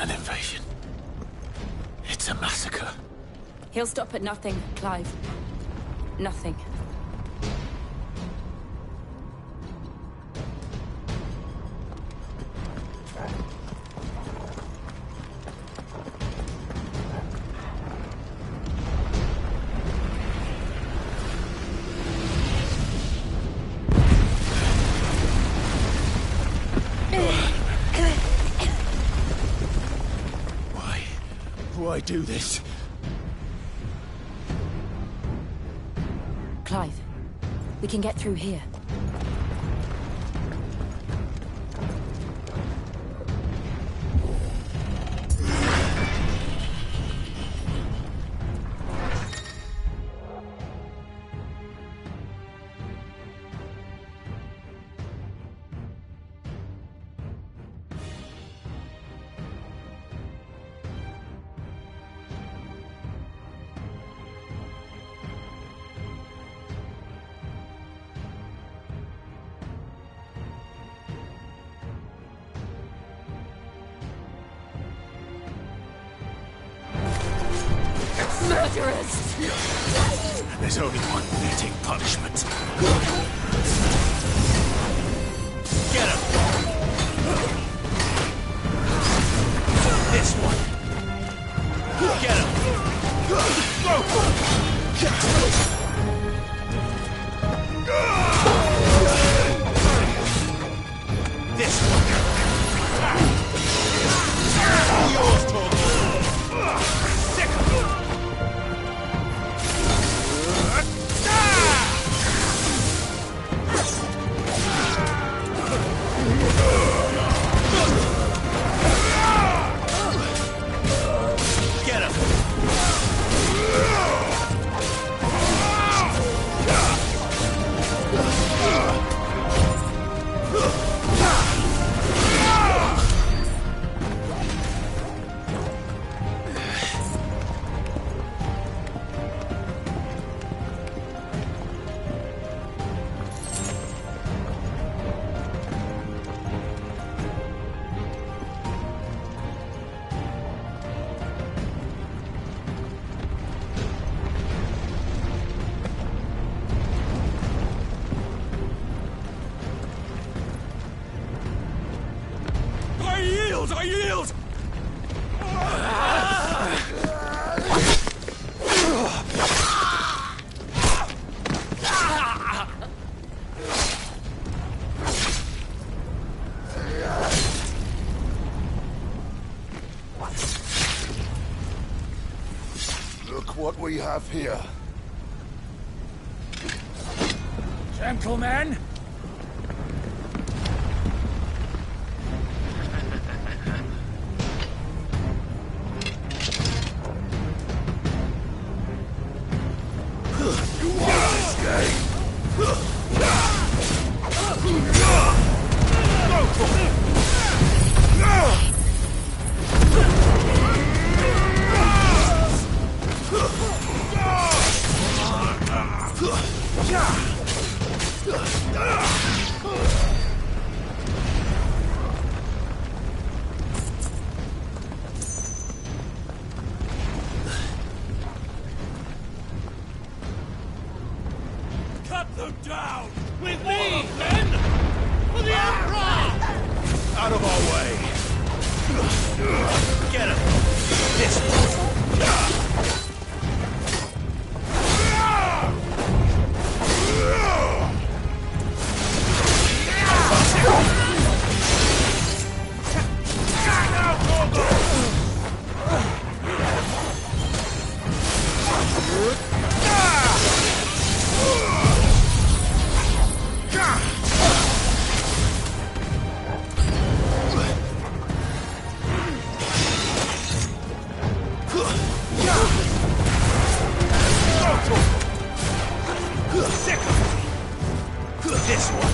an invasion. It's a massacre. He'll stop at nothing, Clive. Nothing. Why do this? Clive, we can get through here. Murderers! There's only one fitting punishment. Get him! This one! Get him! This one! Yours, Torgal! I yield! Look what we have here. Gentlemen! Cut them down! With me, men! For the Emperor! Out of our way! Get him! This one! This one.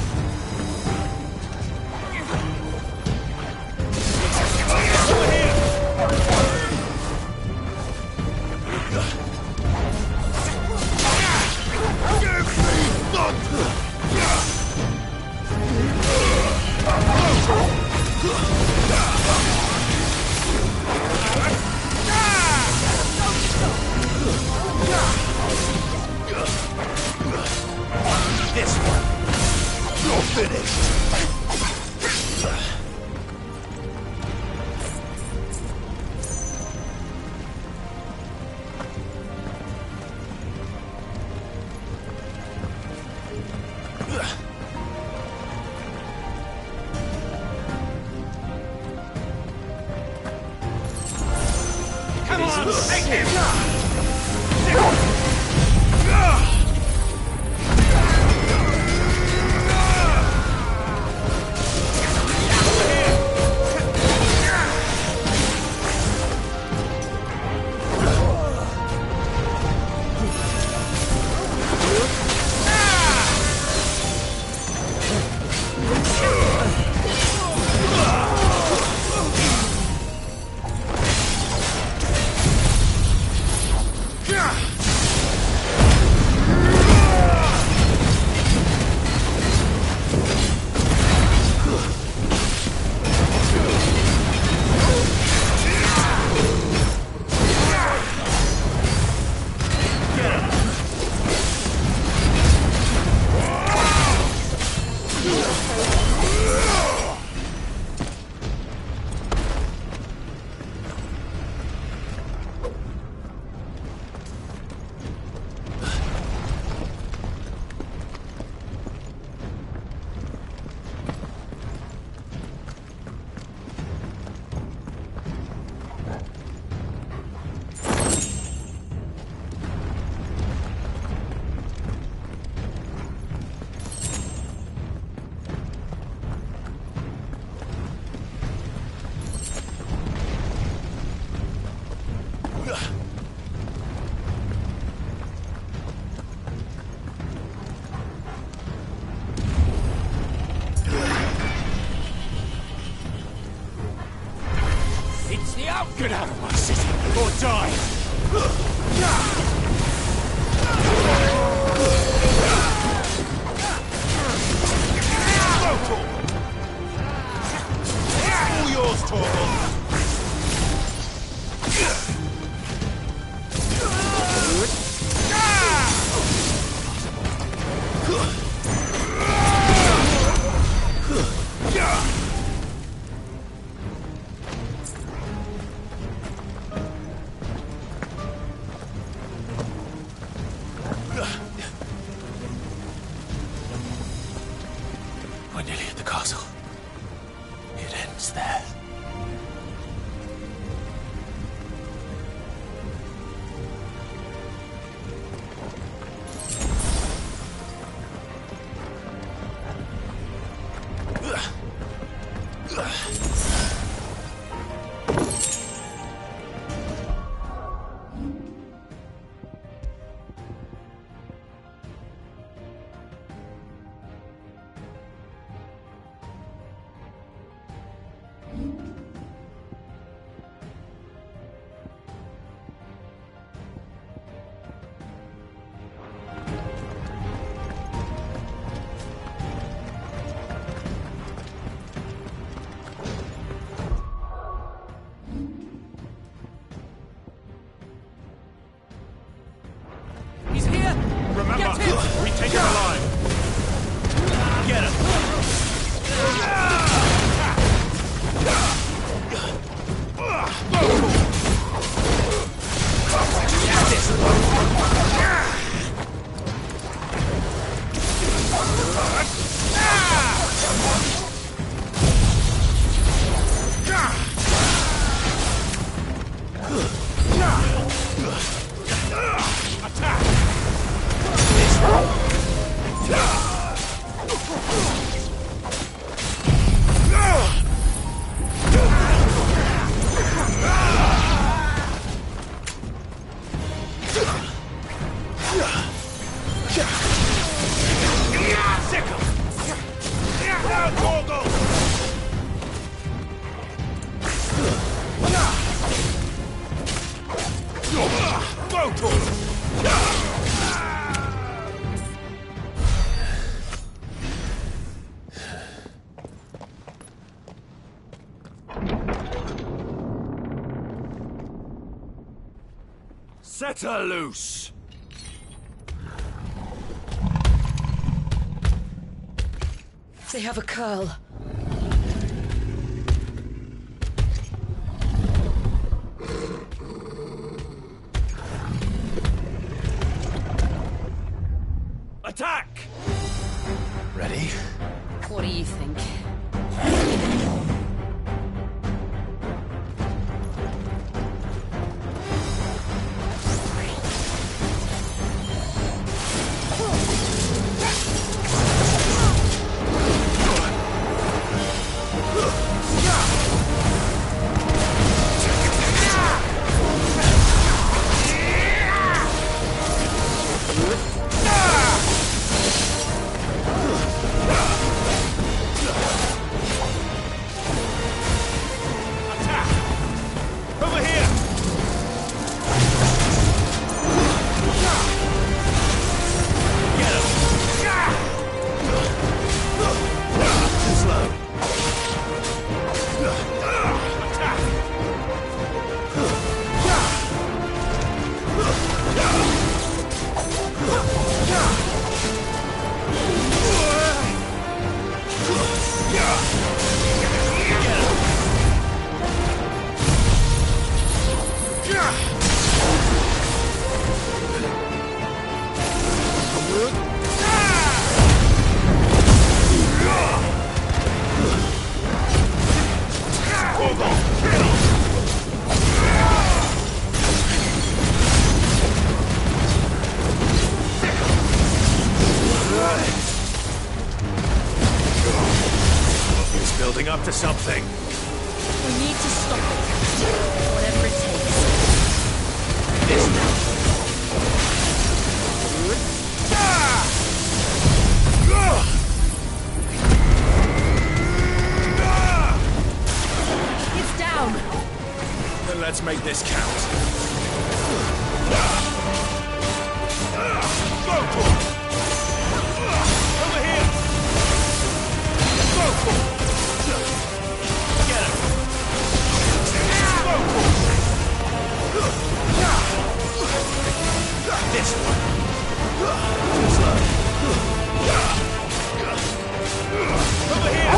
Come on, take him! Get out of my city, or die! All yours, Torvald! We're nearly at the castle. It ends there. Remember, we take him alive. Get him. Set her loose! They have a curl. Attack! Ready? What do you think? Building up to something. We need to stop it. Whatever it takes. It's down. Then let's make this count. Over here! Go for it! Get him! This one. Slow. Over here!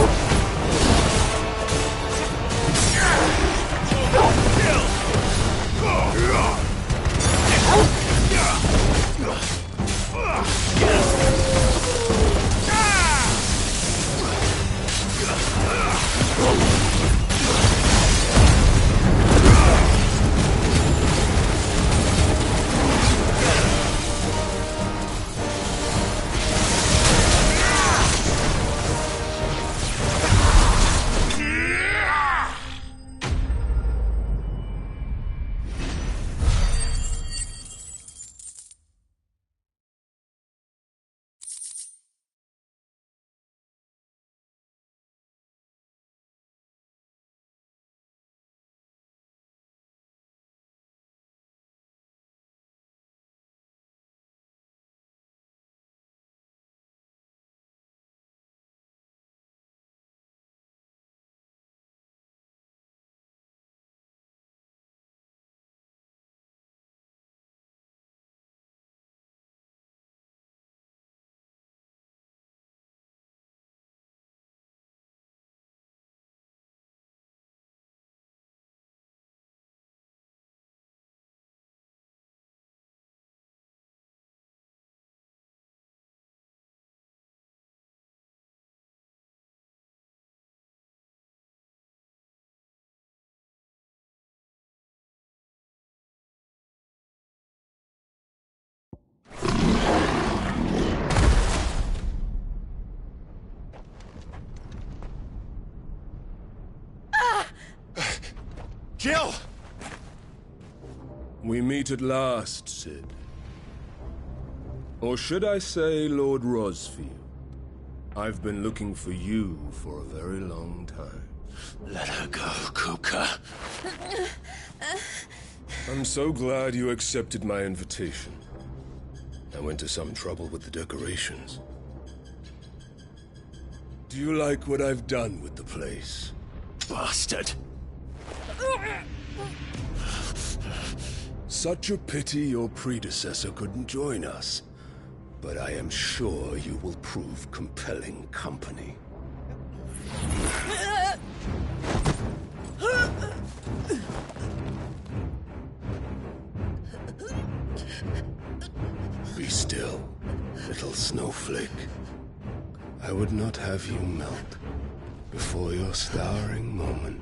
Jill! We meet at last, Sid. Or should I say, Lord Rosfield? I've been looking for you for a very long time. Let her go, Kuka. I'm so glad you accepted my invitation. I went to some trouble with the decorations. Do you like what I've done with the place? Bastard. Such a pity your predecessor couldn't join us. But I am sure you will prove compelling company. little snowflake. I would not have you melt before your starring moment.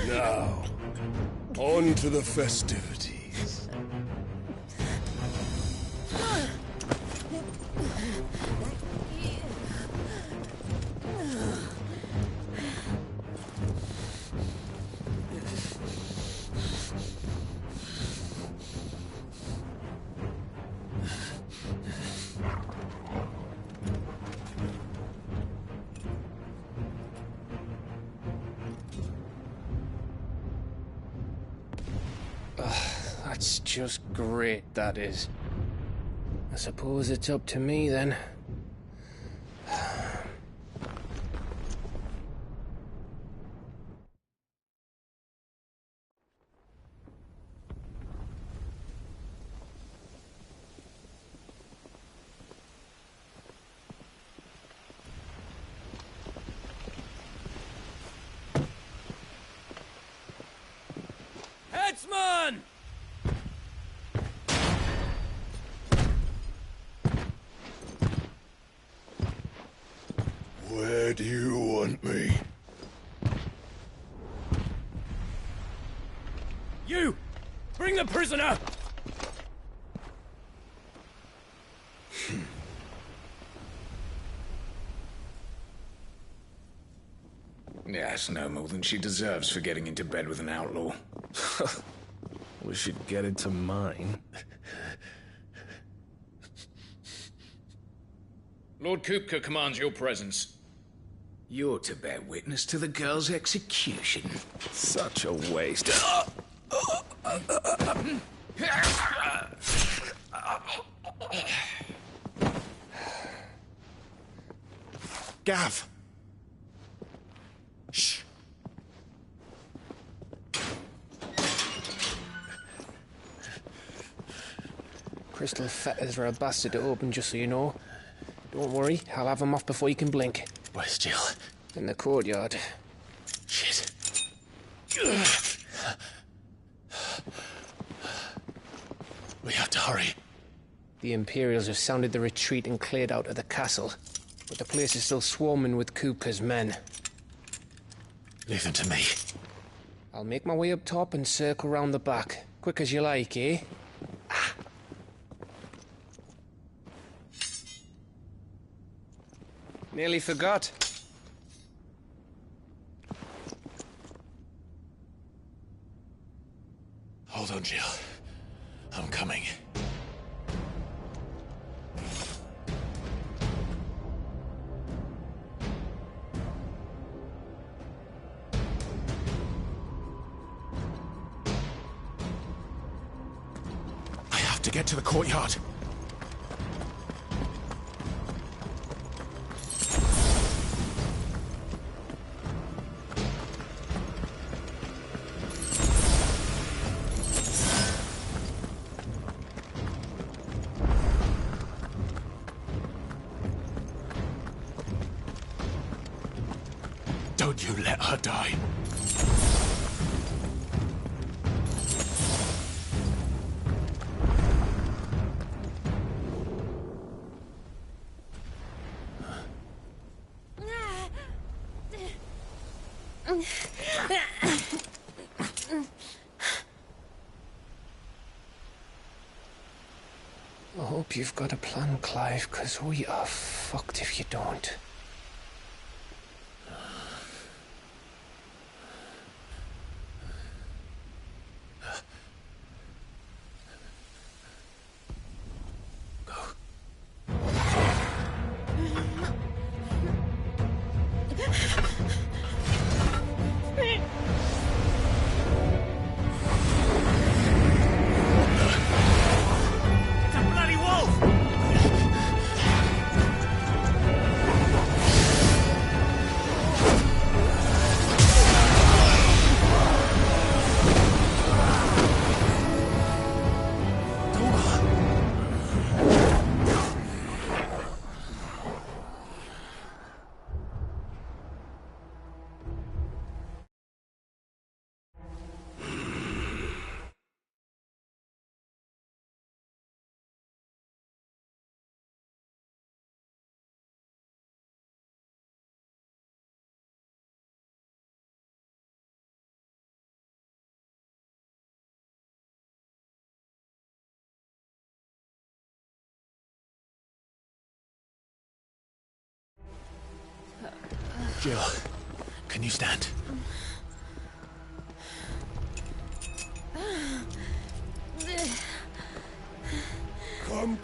Now, on to the festivities. That's just great, that is. I suppose it's up to me, then. Headsman! Where do you want me? You! Bring the prisoner! Yes, no more than she deserves for getting into bed with an outlaw. We should get into mine. Lord Kupka commands your presence. You're to bear witness to the girl's execution. Such a waste. Gav! Shh! Crystal fetters are a bastard to open, just so you know. Don't worry, I'll have them off before you can blink. Where's Jill? In the courtyard. Shit. We have to hurry. The Imperials have sounded the retreat and cleared out of the castle, but the place is still swarming with Kupka's men. Leave them to me. I'll make my way up top and circle round the back. Quick as you like, eh? Nearly forgot. Hold on, Jill. I'm coming. I have to get to the courtyard. Don't you let her die. I hope you've got a plan, Clive, because we are fucked if you don't. Jill, can you stand?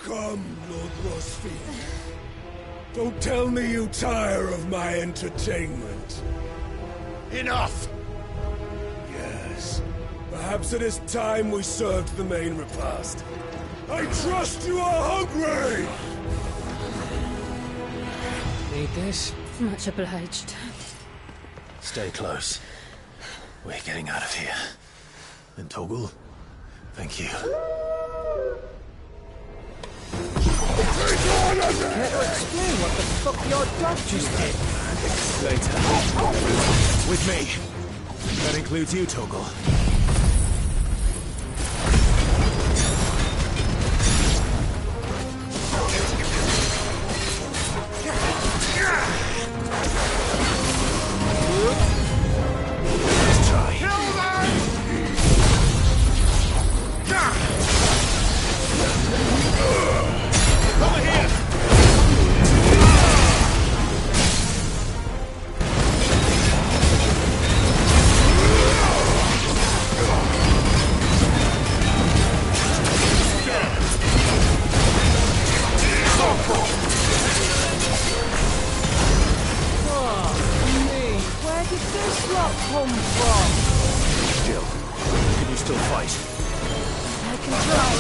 Come, Lord Rosfield. Don't tell me you tire of my entertainment. Enough! Yes. Perhaps it is time we served the main repast. I trust you are hungry! Need this? Much obliged. Stay close. We're getting out of here. And Toggle, thank you. Care to explain what the fuck your dog just did? Later. With me. That includes you, Toggle. Let's try. Over here! Where did this lot come from? Jill, can you still fight? I can try.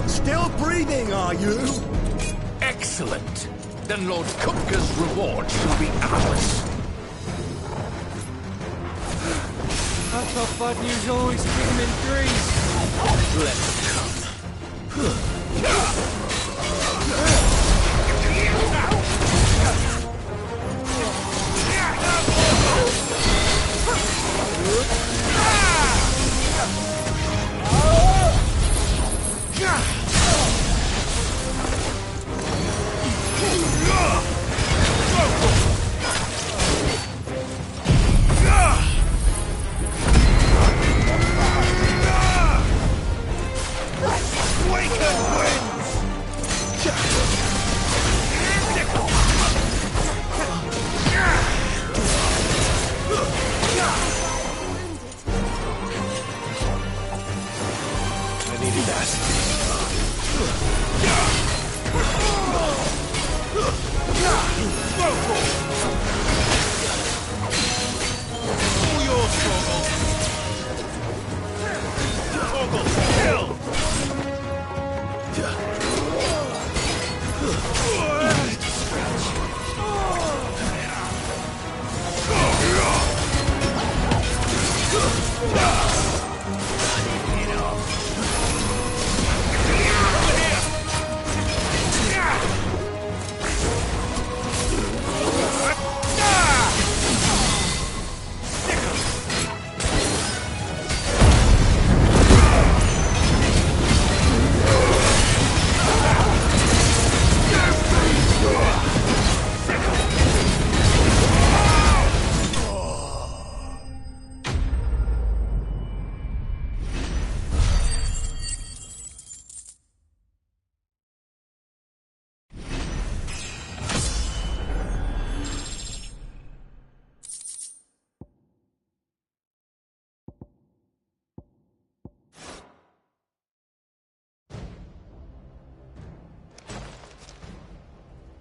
Still breathing, are you? Excellent. Then Lord Kupka's reward shall be ours. I thought bad news always came in threes. Let them come. I needed that. All yours, Toggle. Toggle, kill!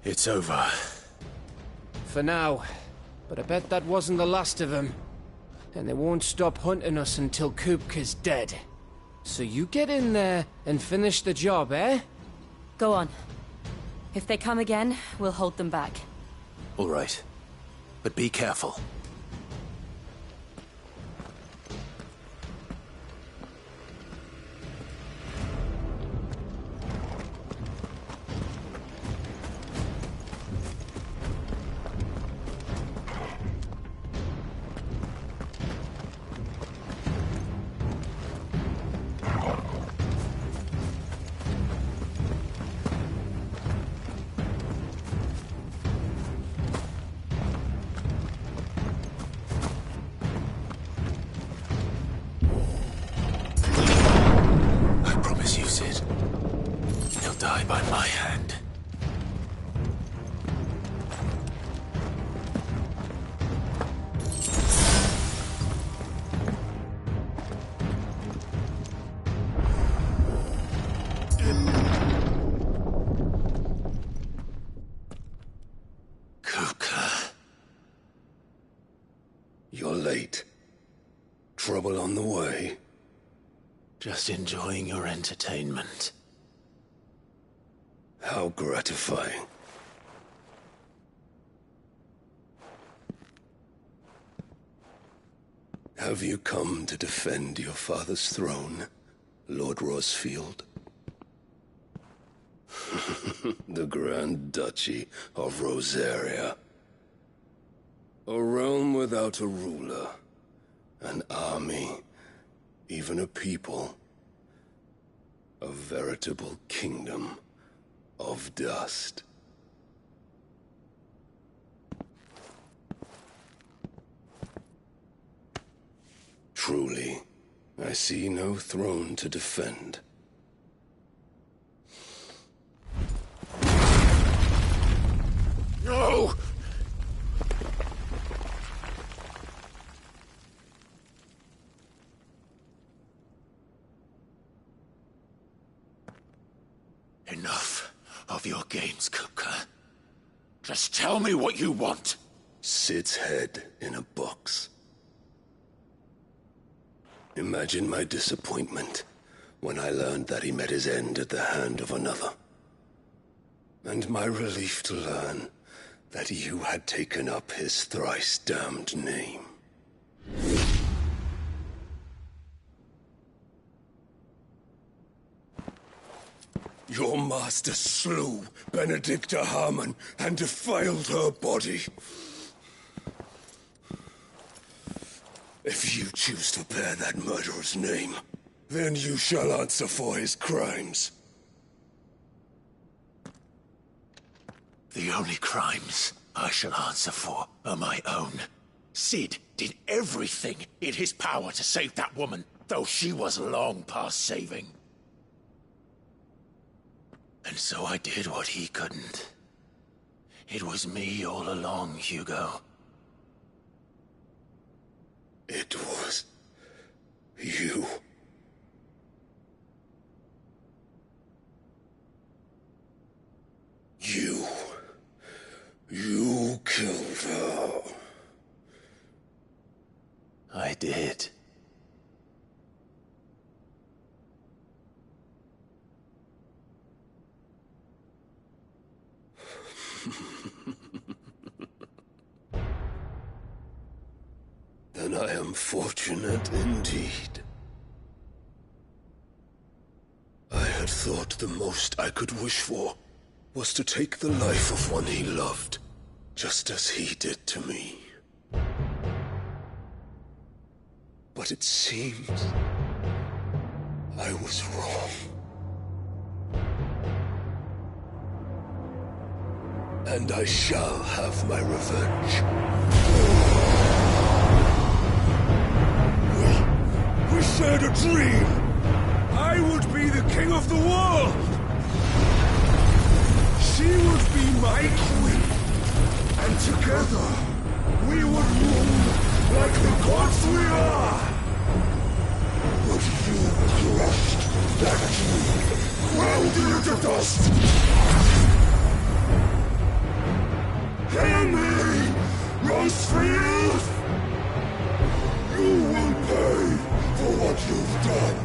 It's over. For now. But I bet that wasn't the last of them. And they won't stop hunting us until Kupka's dead. So you get in there and finish the job, eh? Go on. If they come again, we'll hold them back. All right. But be careful. Die by my hand. Kuka. You're late. Trouble on the way? Just enjoying your entertainment. How gratifying. Have you come to defend your father's throne, Lord Rosfield? The Grand Duchy of Rosaria. A realm without a ruler, an army, even a people. A veritable kingdom of dust. Truly, I see no throne to defend. No! Enough of your games, Kuka. Just tell me what you want. Sid's head in a box. Imagine my disappointment when I learned that he met his end at the hand of another. And my relief to learn that you had taken up his thrice-damned name. Your master slew Benedicta Harmon and defiled her body. If you choose to bear that murderer's name, then you shall answer for his crimes. The only crimes I shall answer for are my own. Sid did everything in his power to save that woman, though she was long past saving. And so I did what he couldn't. It was me all along, Hugo. It was you. You killed her. I did. Then I am fortunate indeed. I had thought the most I could wish for was to take the life of one he loved, just as he did to me. But it seems I was wrong. And I shall have my revenge. We shared a dream! I would be the king of the world! She would be my queen! And together, we would rule like the gods we are! But you crushed that dream, ground it to dust! Hear me, Rosefield! You will pay for what you've done.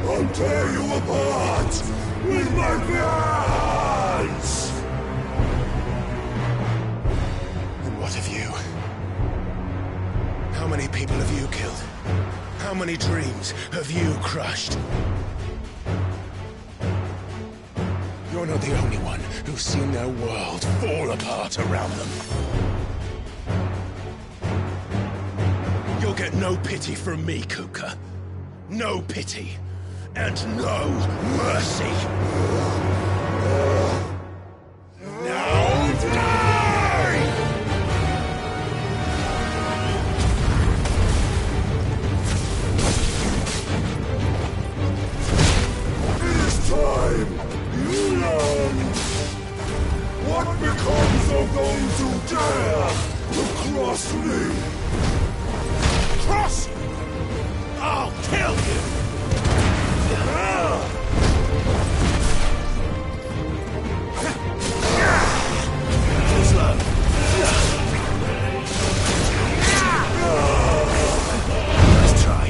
I'll tear you apart with my bare hands! And what of you? How many people have you killed? How many dreams have you crushed? You're not the only one who's seen their world fall apart around them. You'll get no pity from me, Kuka. No pity. And no mercy. Now die! It is time you learn what becomes of those who dare to cross me. Cross you! I'll kill you! Let's try.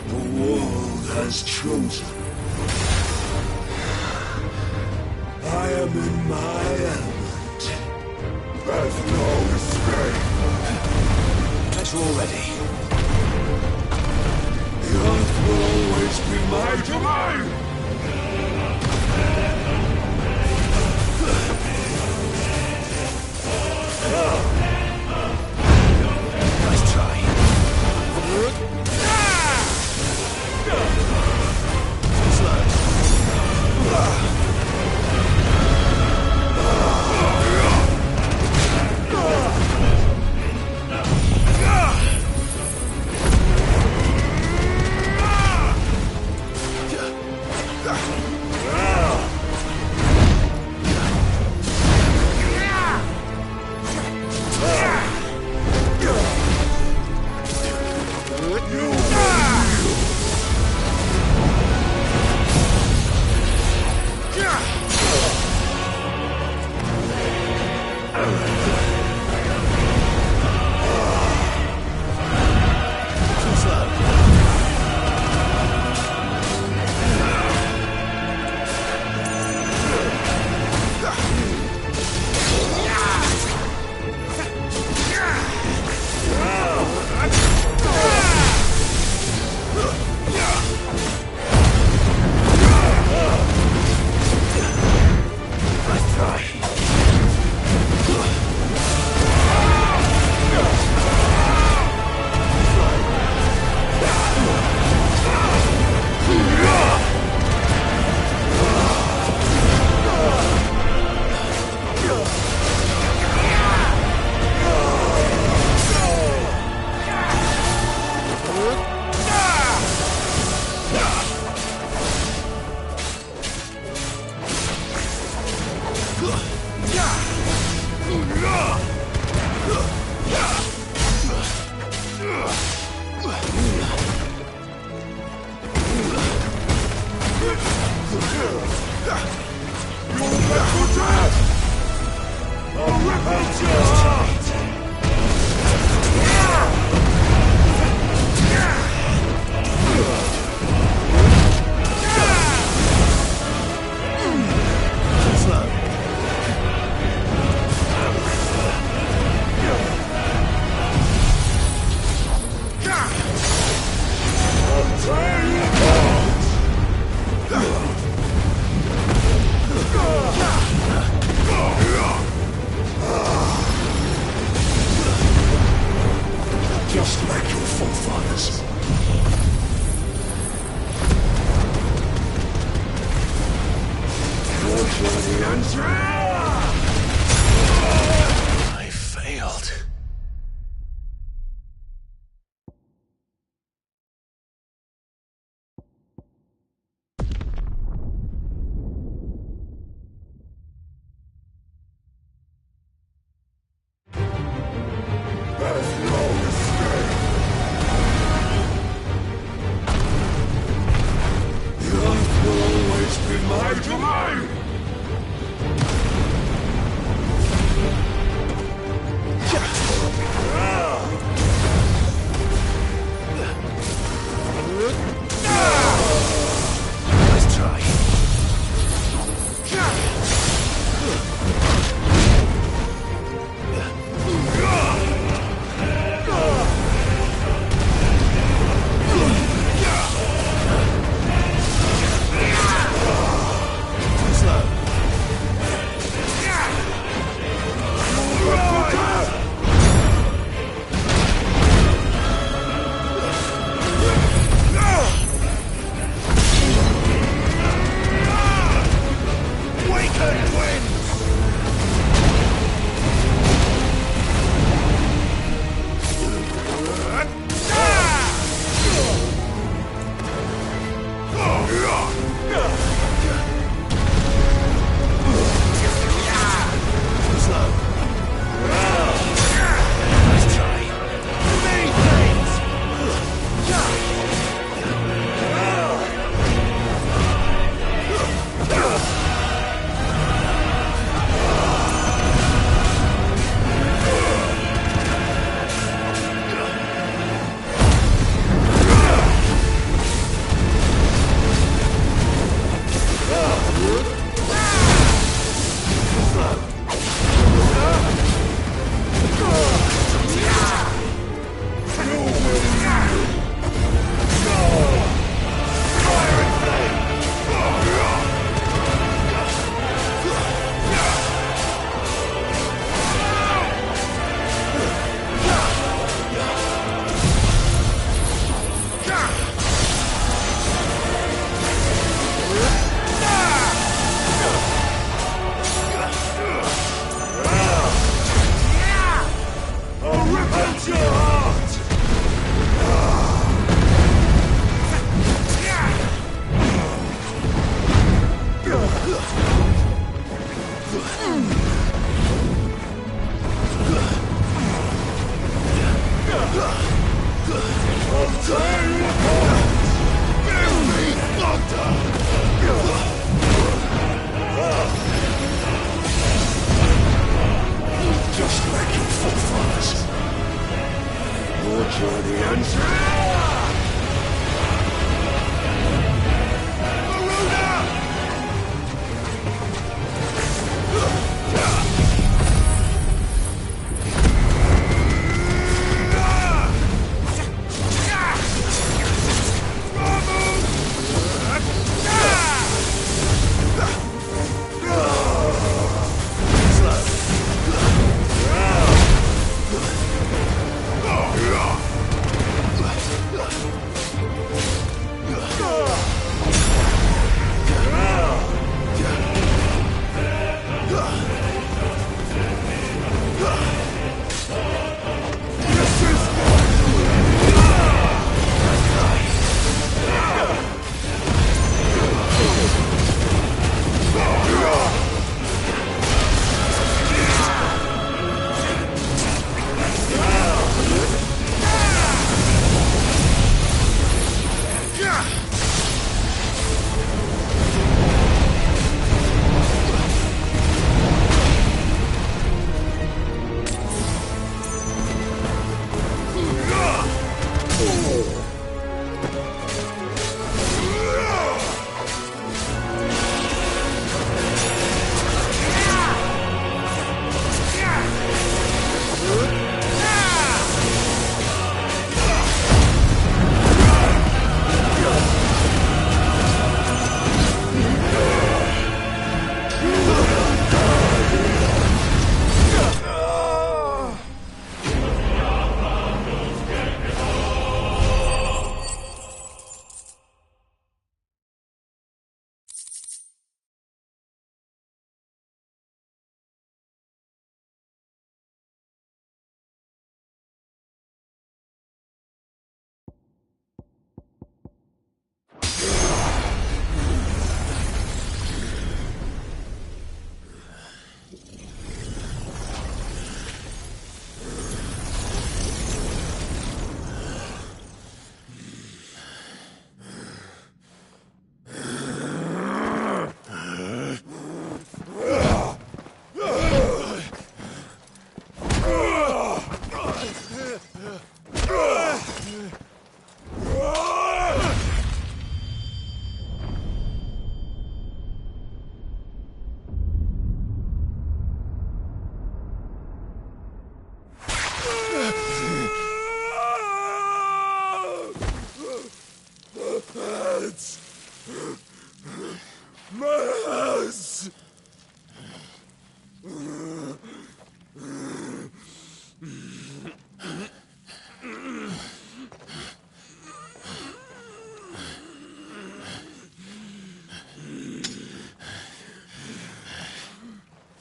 The world has chosen. I am in my element. There's no escape. That's already. The earth will always be my domain. Nice try. Just like your forefathers. The answer! I failed. There's no escape! The earth will always be my domain! Let's try. Just like your forefathers. Your journey ends now!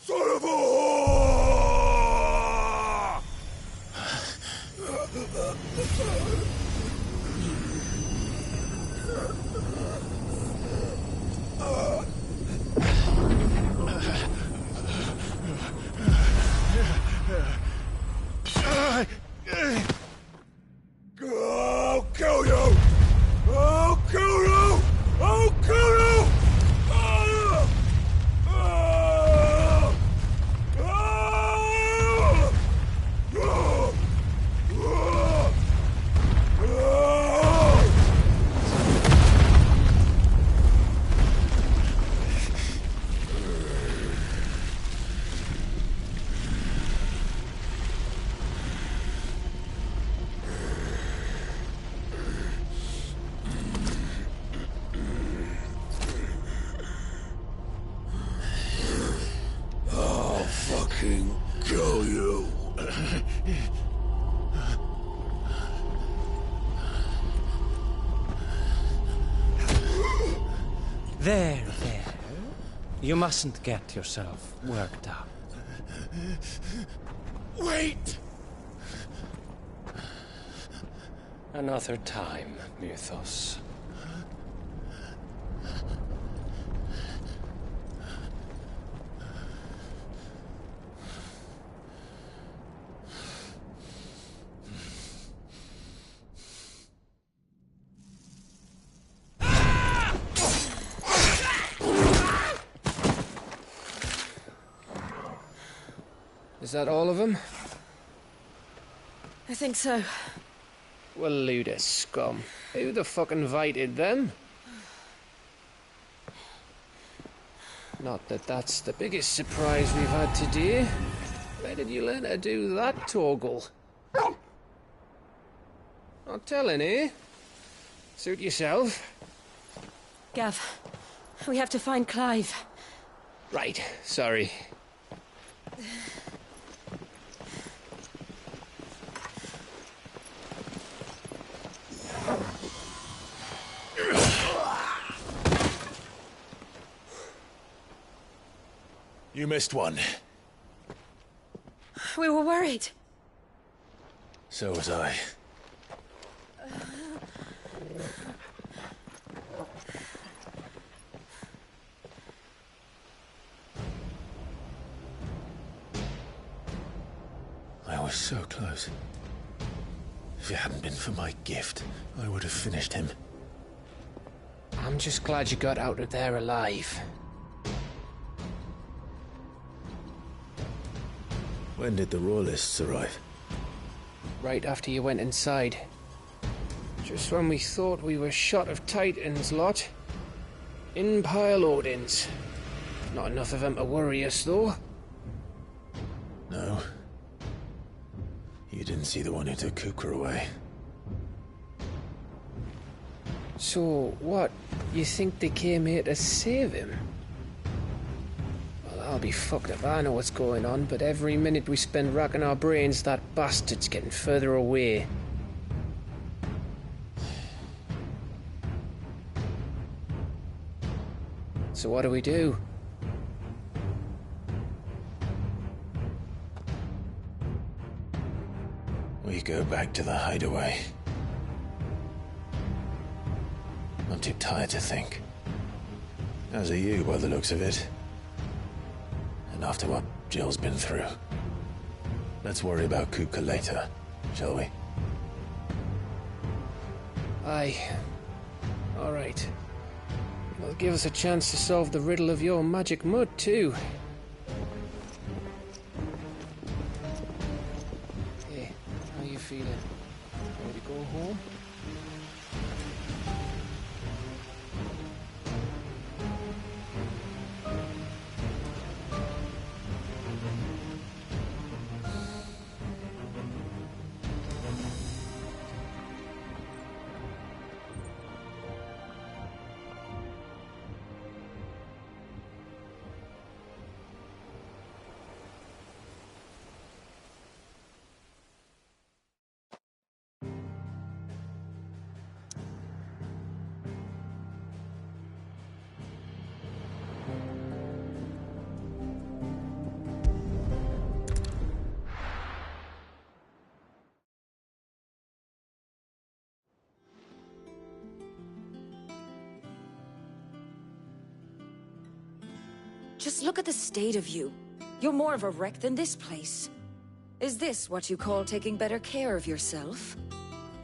Son of a whore! I'll kill you! I'll kill you! I'll kill you! Ah! Ah! Ah! Ah! Ah! I'll fucking kill you. There. You mustn't get yourself worked up. Wait! Another time, Mythos. Is that all of them? I think so. Well, load of scum. Who the fuck invited them? Not that that's the biggest surprise we've had today. Where did you learn to do that, Torgal? Not telling, eh? Suit yourself. Gav, we have to find Clive. Right, sorry. You missed one. We were worried. So was I. I was so close. If it hadn't been for my gift, I would have finished him. I'm just glad you got out of there alive. When did the Royalists arrive? Right after you went inside. Just when we thought we were shot of Titans, lot. In pile Odins. Not enough of them to worry us, though. No. You didn't see the one who took Kukra away. So, what? You think they came here to save him? Well, I'll be fucked if I know what's going on, but every minute we spend racking our brains, that bastard's getting further away. So what do? We go back to the hideaway. I'm too tired to think. As are you, by the looks of it. And after what Jill's been through. Let's worry about Kuka later, shall we? Aye. All right. It'll give us a chance to solve the riddle of your magic mud, too. Hey, how you feeling? go home. Just look at the state of you. You're more of a wreck than this place. Is this what you call taking better care of yourself?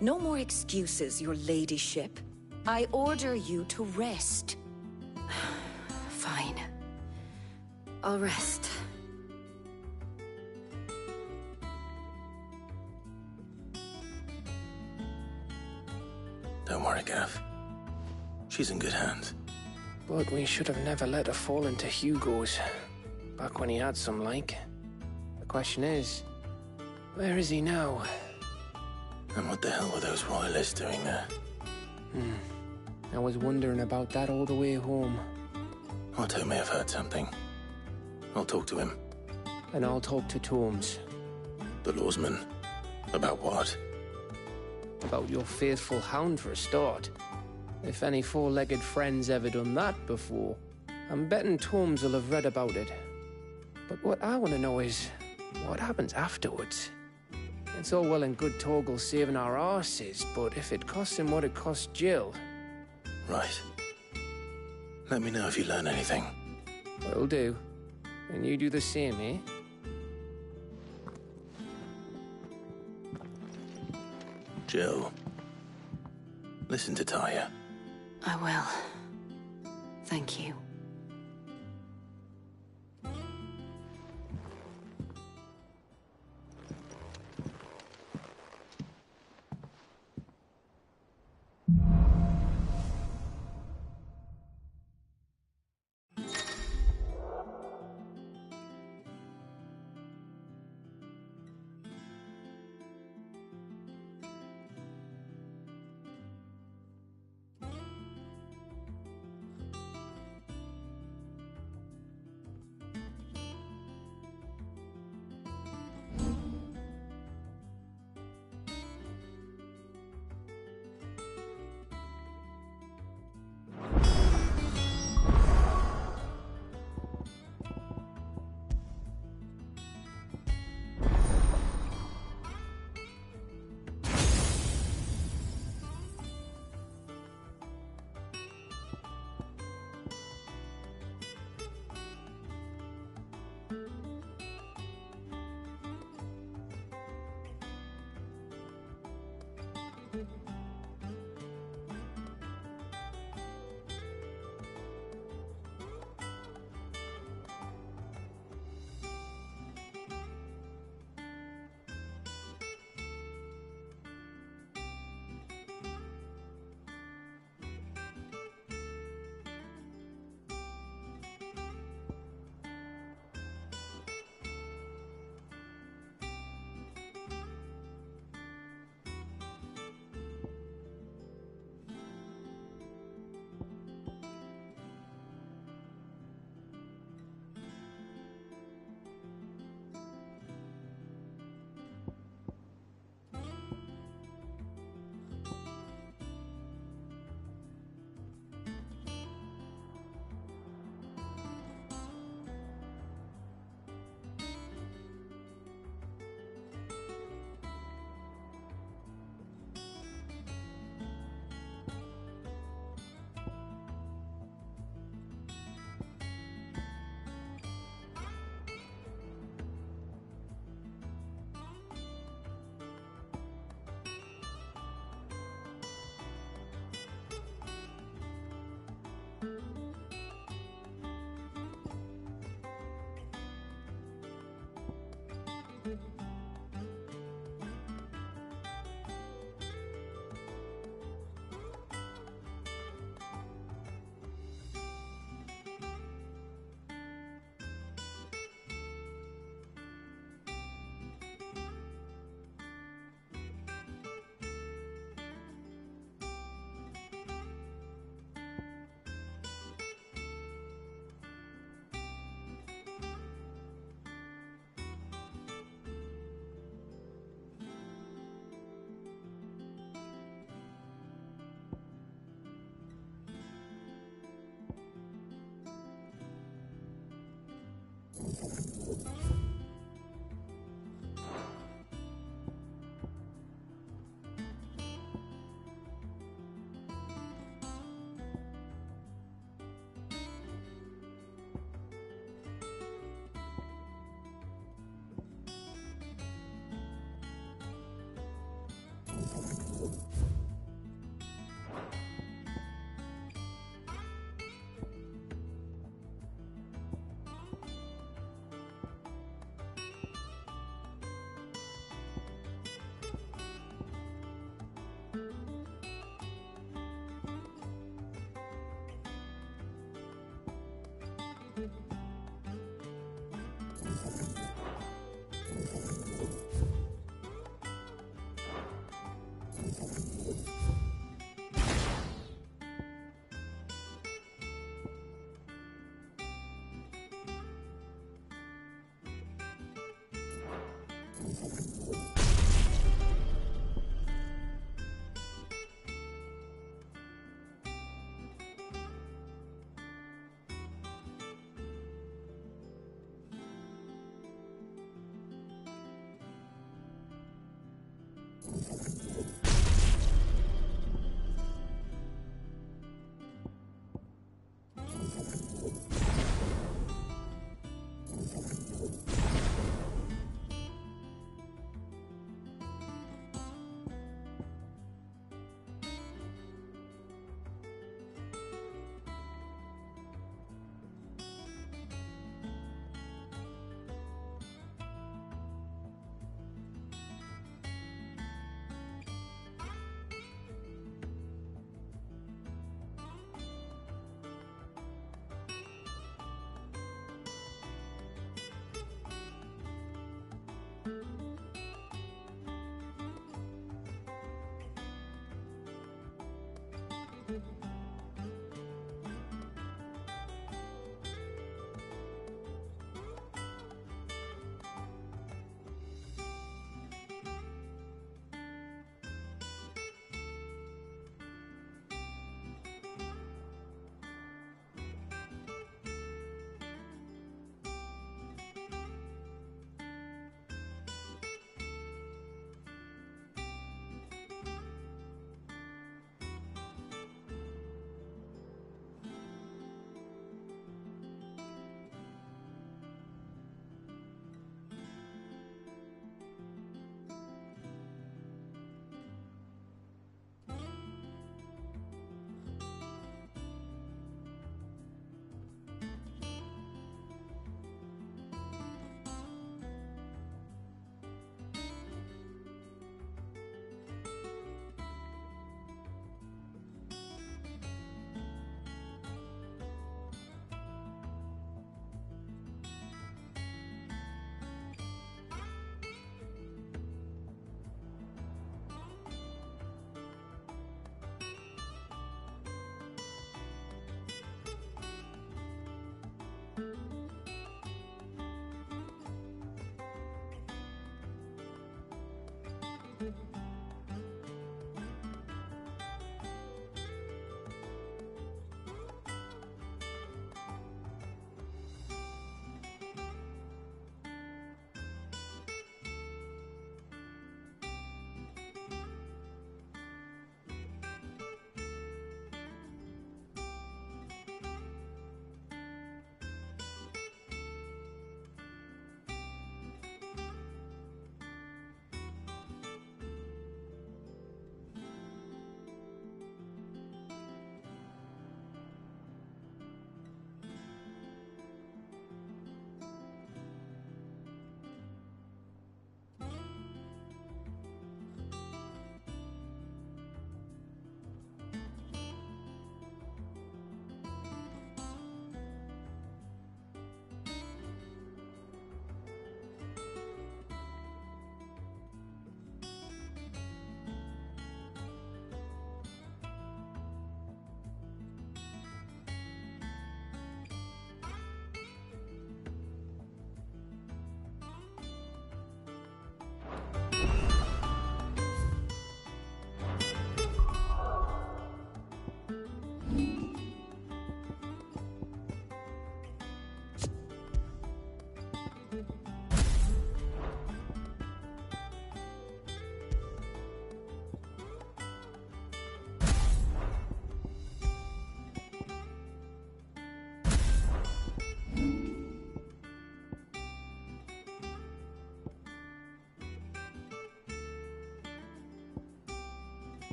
No more excuses, your ladyship. I order you to rest. Fine. I'll rest. Don't worry, Gav. She's in good hands. But we should have never let her fall into Hugo's. Back when he had some like. The question is, where is he now? And what the hell were those royalists doing there? I was wondering about that all the way home. Otto may have heard something. I'll talk to him. And I'll talk to Tomes. The lawsman. About what? About your faithful hound for a start. If any four-legged friend's ever done that before, I'm betting Tomes will have read about it. But what I want to know is, what happens afterwards? It's all well and good Torgal saving our arses, but if it costs him what it cost Jill... Right. Let me know if you learn anything. Will do. And you do the same, eh? Jill. Listen to Taya. I will. Thank you.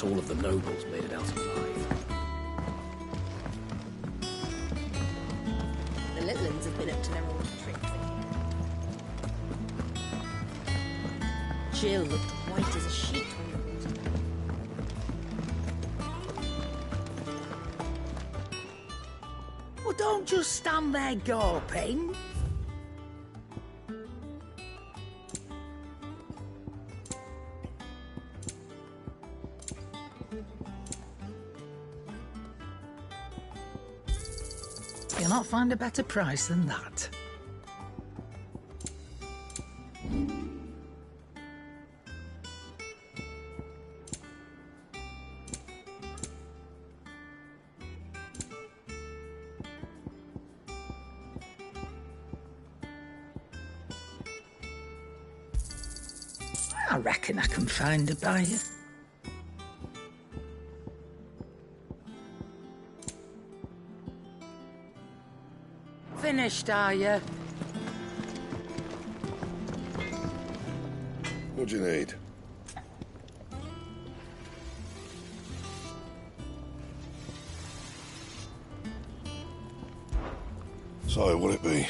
not all of the nobles made it out alive. The little ones have been up to their old tricks. Jill looked white as a sheet on the water. Well, don't just stand there gawping. You'll not find a better price than that. I reckon I can find a buyer. Finished, are you? What do you need? So, what'll it be?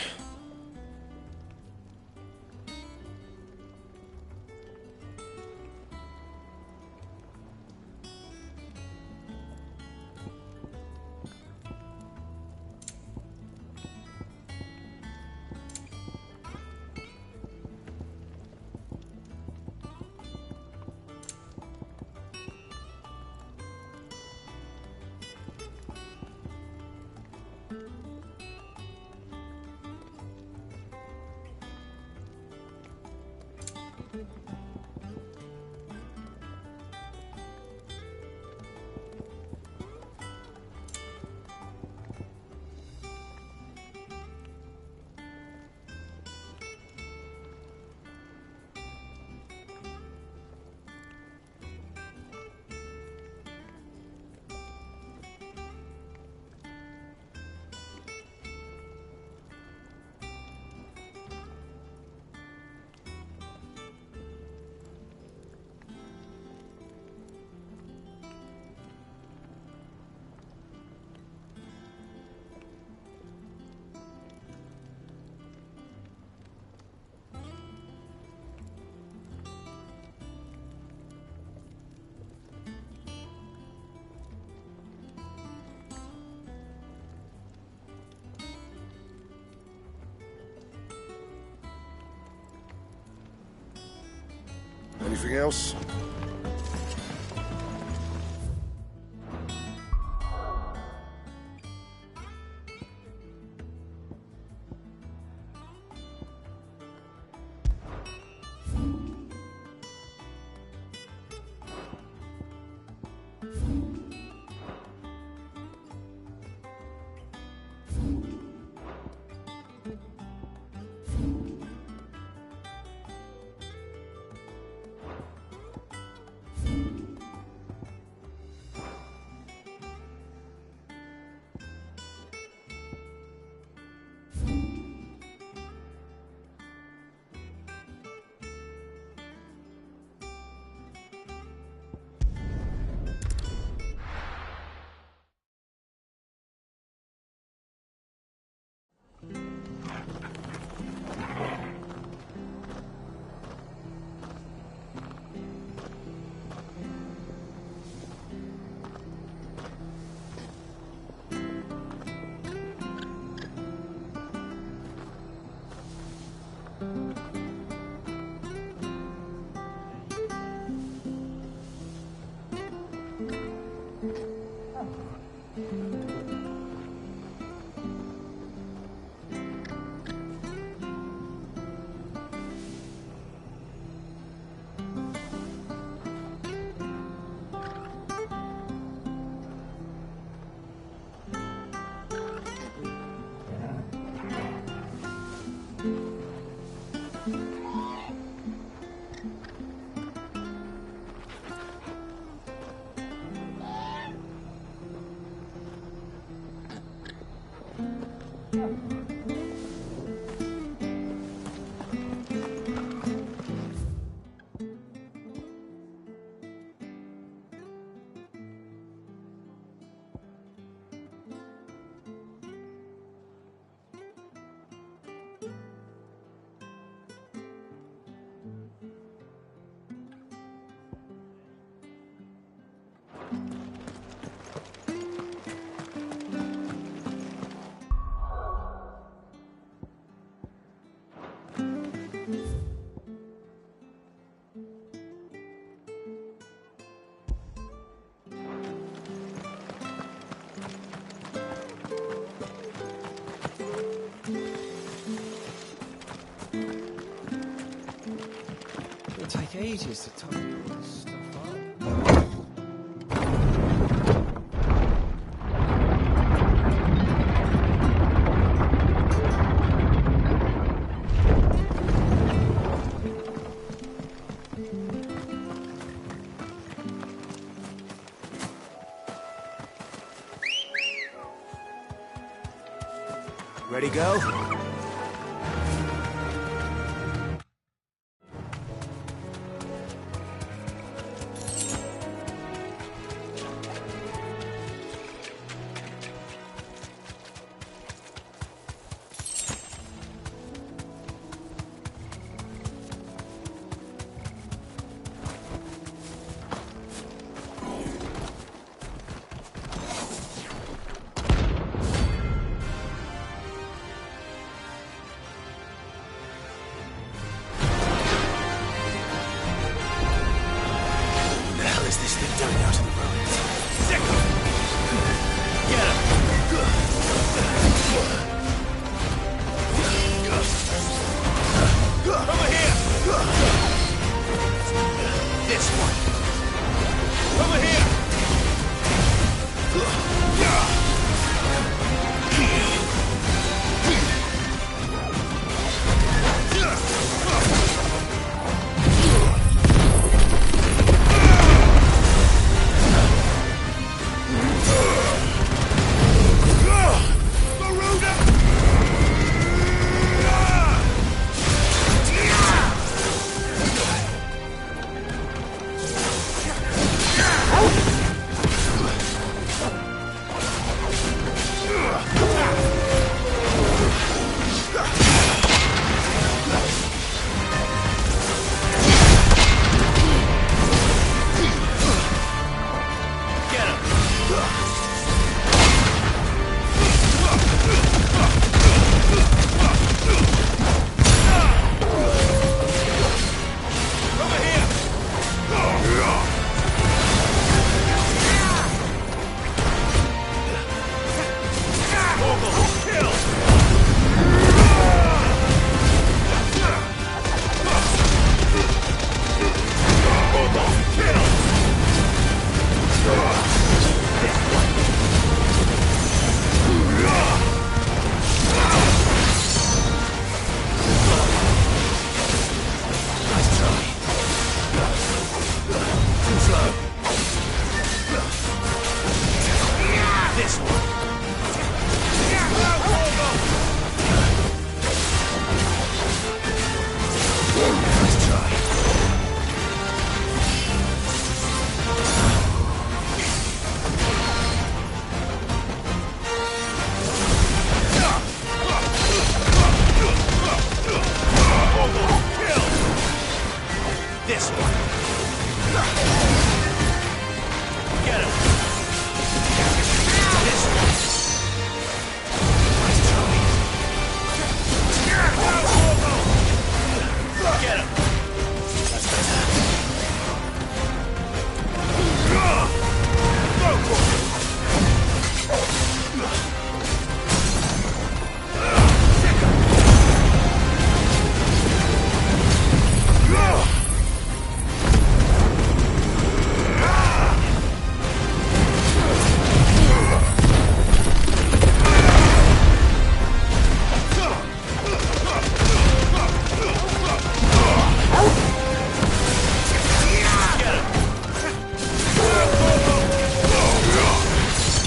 Anything else? take ages to tidy all this stuff up. Ready, go?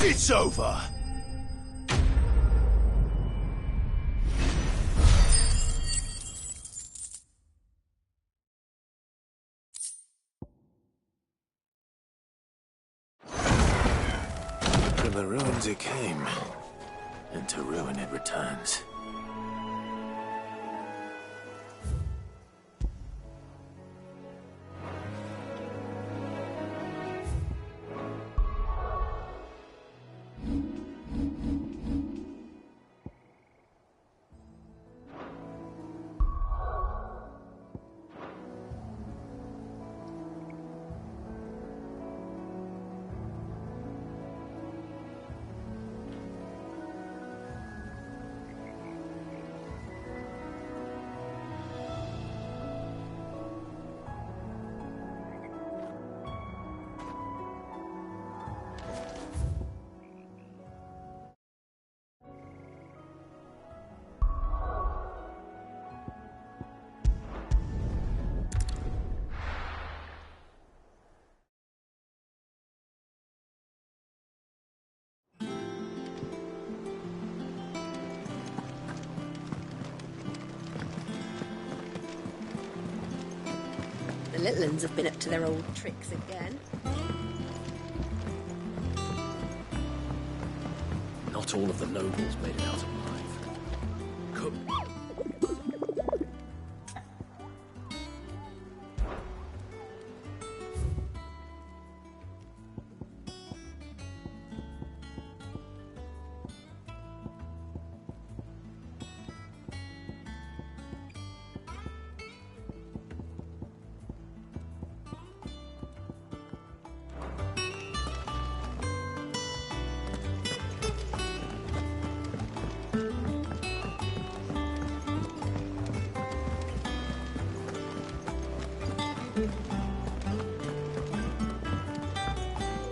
It's over! From the ruins it came, and to ruin it returns. The little uns have been up to their old tricks again. Not all of the nobles made it out alive.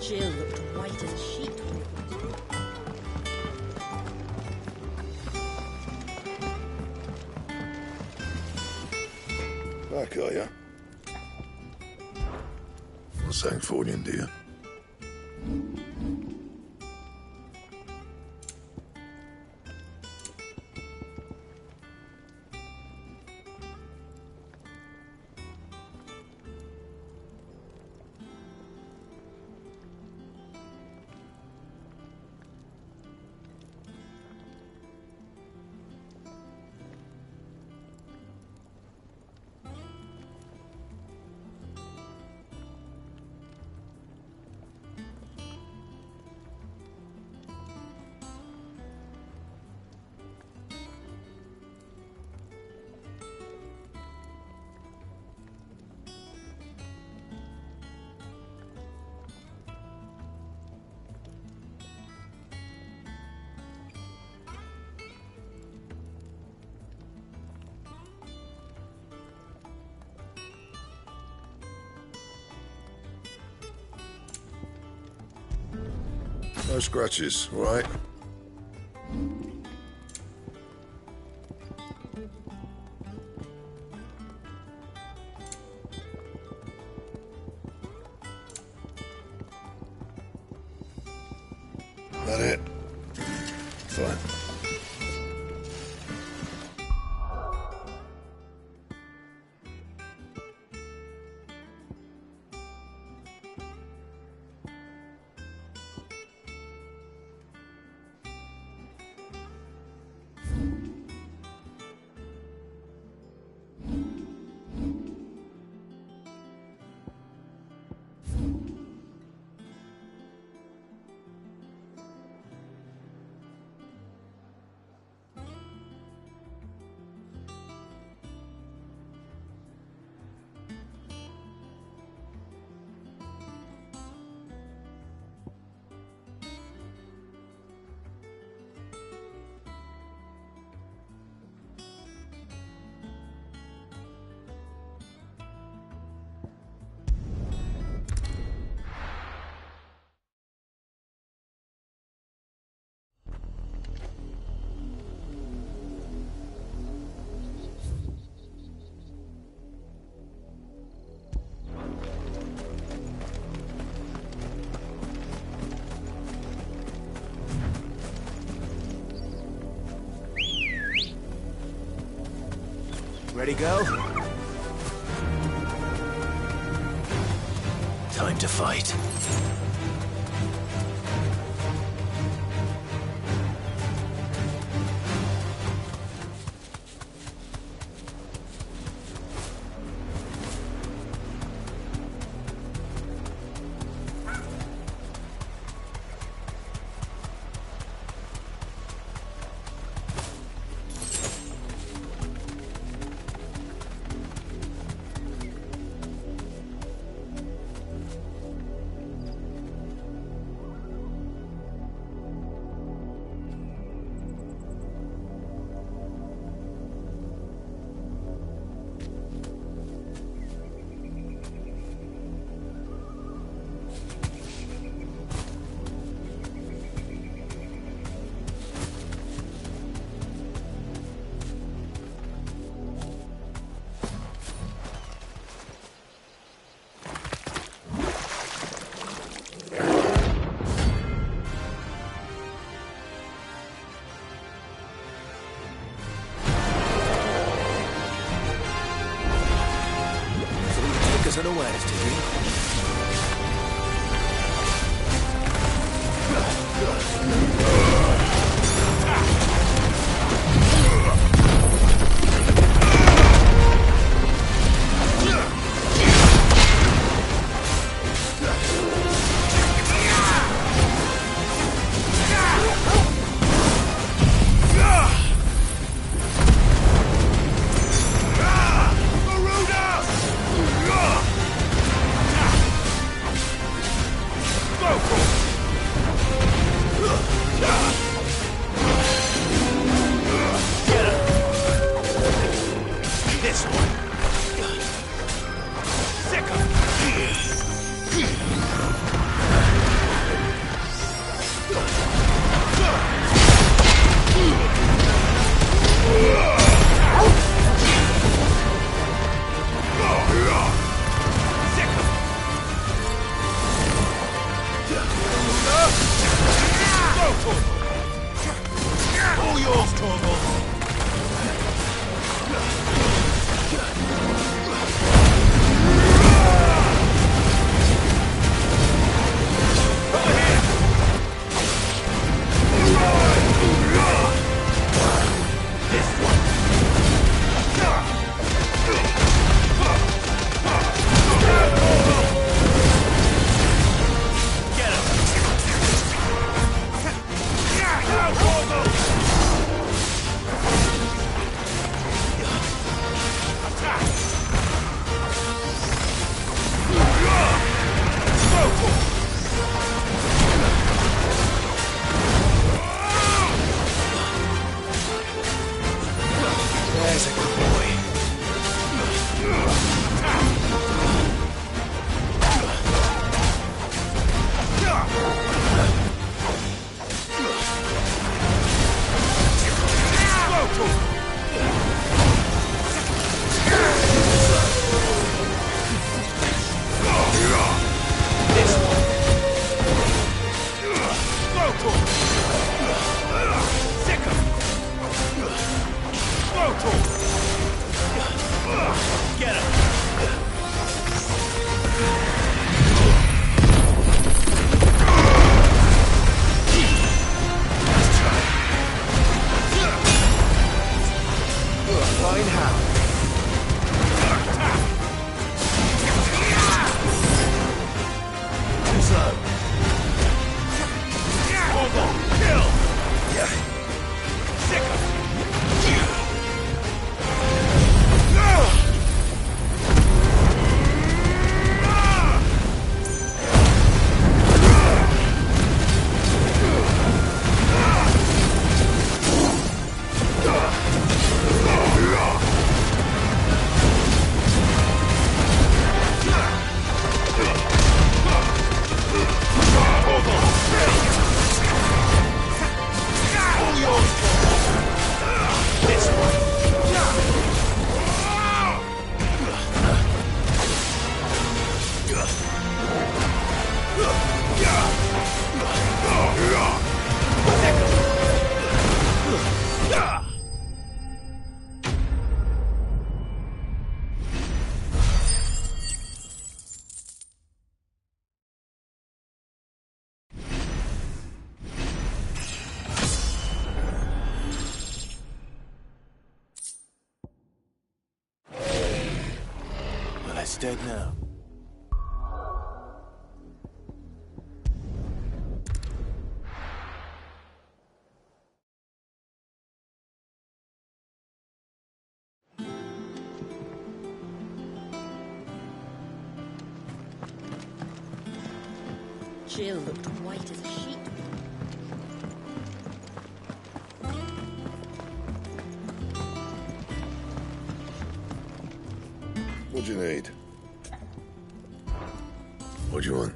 Jill looked white as a sheet when it Back, are ya? What's that for you, dear? No scratches, right? That it? Fine. Ready, go? Time to fight. was unawares, did you? All yours, Torgal! There's a good boy. Get him! Fine hand. Too slow. Kill! Well, it's dead now. Jill looked white as a sheet. What do you need? What do you want?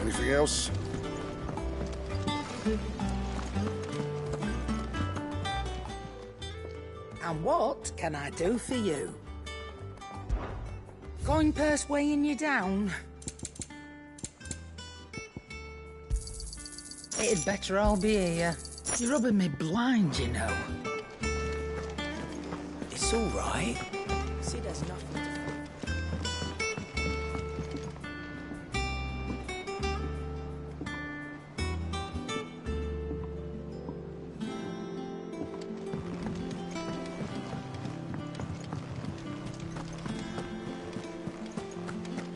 Anything else? And what can I do for you? Going purse weighing you down? It'd better all be here. You're rubbing me blind, you know. It's all right. See, there's nothing to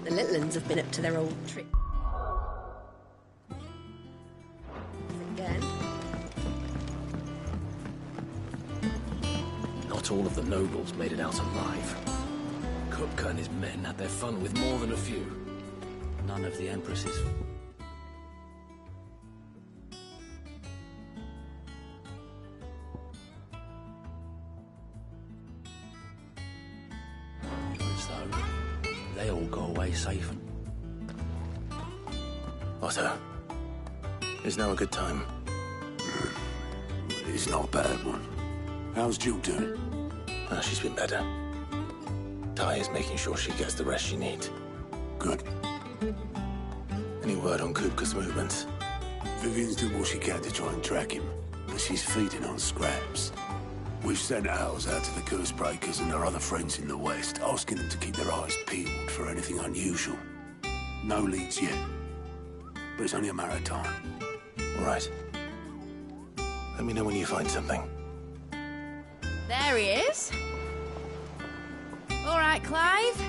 The little uns have been up to their old trick. Again. Not all of the nobles made it out alive. Kupka and his men had their fun with more than a few. None of the Empress's. As though they all go away safe. Otto, is now a good time? It's not a bad one. How's Jill doing? She's been better. Ty is making sure she gets the rest she needs. Good. Any word on Kupka's movements? Vivian's doing what she can to try and track him, but she's feeding on scraps. We've sent ours out to the curse breakers and their other friends in the west, asking them to keep their eyes peeled for anything unusual. No leads yet, but it's only a matter of time. All right. Let me know when you find something. There he is. All right, Clive.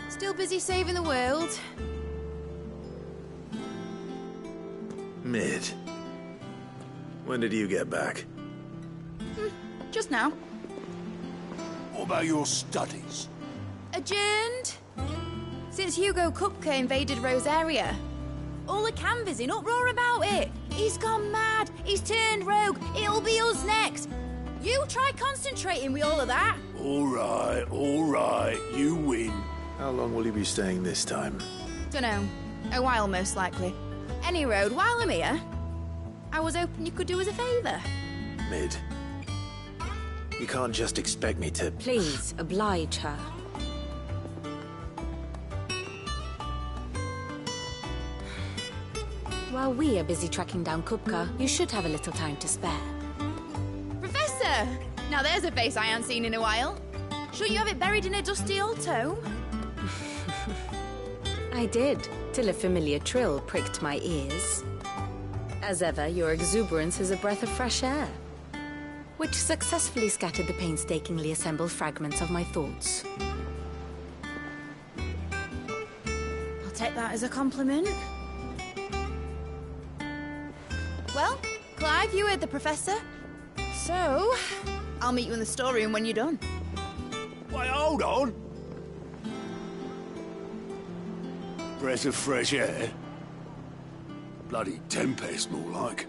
Still busy saving the world. Mid. When did you get back? Just now. What about your studies? Adjourned. Since Hugo Kupka invaded Rosaria. All the canvas in uproar about it. He's gone mad. He's turned rogue. It'll be us next. You try concentrating with all of that. All right. You win. How long will you be staying this time? Dunno. A while, most likely. Any road, while I'm here, I was hoping you could do us a favour. Mid. You can't just expect me to... Please, oblige her. While we are busy tracking down Kupka, you should have a little time to spare. Professor! Now there's a face I haven't seen in a while. Shouldn't you have it buried in a dusty old tome? I did, till a familiar trill pricked my ears. As ever, your exuberance is a breath of fresh air, which successfully scattered the painstakingly assembled fragments of my thoughts. I'll take that as a compliment. Well, Clive, you heard the Professor. So, I'll meet you in the storeroom when you're done. Wait, hold on. Breath of fresh air. Bloody tempest, more like.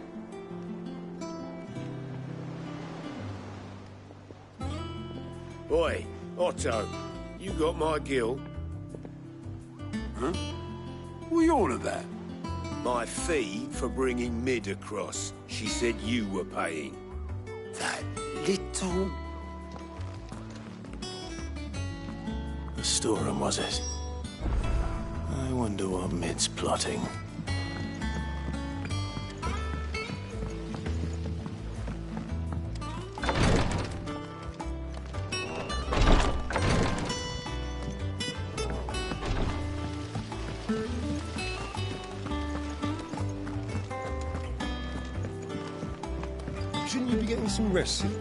Oi, Otto, you got my gill? Huh? What are you on about? My fee for bringing Mid across. She said you were paying. That little... The storeroom, was it? I wonder what Mid's plotting. Shouldn't you be getting some rest soon?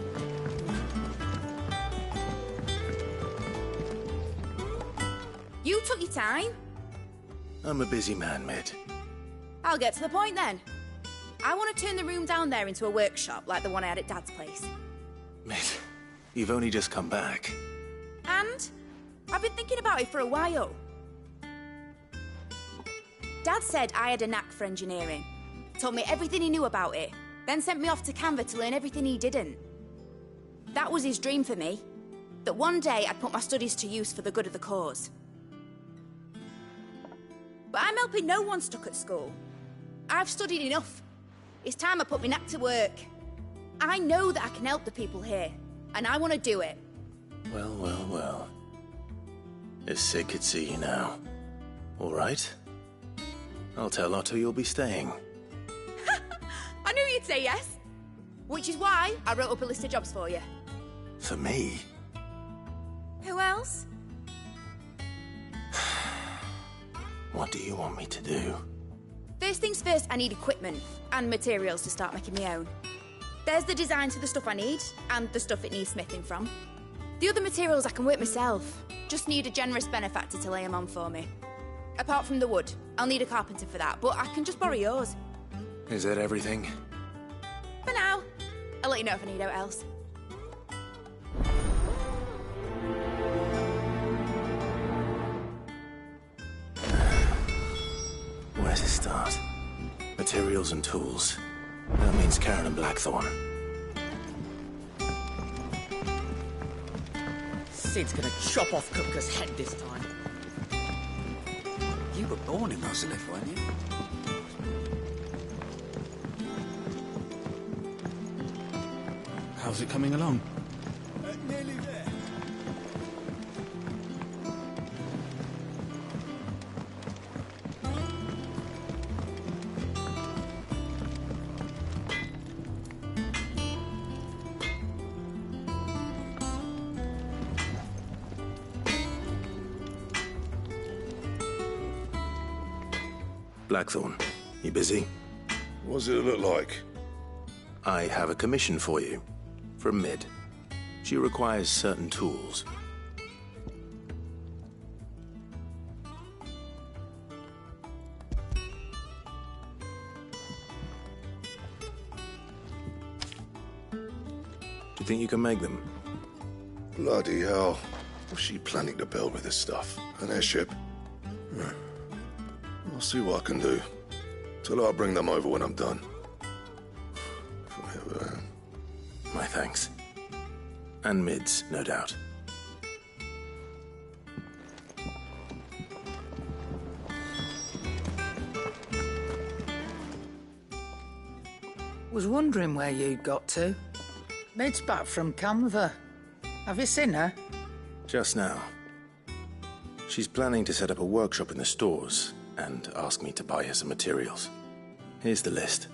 You took your time. I'm a busy man, Mid. I'll get to the point then. I want to turn the room down there into a workshop like the one I had at Dad's place. Mid, you've only just come back. And I've been thinking about it for a while. Dad said I had a knack for engineering. Told me everything he knew about it. Then sent me off to Canva to learn everything he didn't. That was his dream for me. That one day I'd put my studies to use for the good of the cause. but I'm helping no one stuck at school. I've studied enough. It's time I put my neck to work. I know that I can help the people here, and I want to do it. Well, well, well. If Sid could see you now. All right. I'll tell Otto you'll be staying. I knew you'd say yes. Which is why I wrote up a list of jobs for you. For me? Who else? What do you want me to do? First things first, I need equipment and materials to start making my own. There's the designs for the stuff I need, and the stuff it needs smithing from. The other materials I can work myself. Just need a generous benefactor to lay them on for me. Apart from the wood, I'll need a carpenter for that, but I can just borrow yours. Is that everything? For now. I'll let you know if I need out else. Where to start? Materials and tools. That means Karen and Blackthorn. Sid's gonna chop off Kupka's head this time. You were born in Rosalith, weren't you? How's it coming along? Nearly there. Blackthorn, you busy? What does it look like? I have a commission for you. From Mid. She requires certain tools. Do you think you can make them? Bloody hell. What's she planning to build with this stuff? An airship? I'll see what I can do. Tell her I'll bring them over when I'm done. My thanks. And Mid's, no doubt. Was wondering where you'd got to. Mid's back from Canva. Have you seen her? Just now. She's planning to set up a workshop in the stores and ask me to buy her some materials. Here's the list.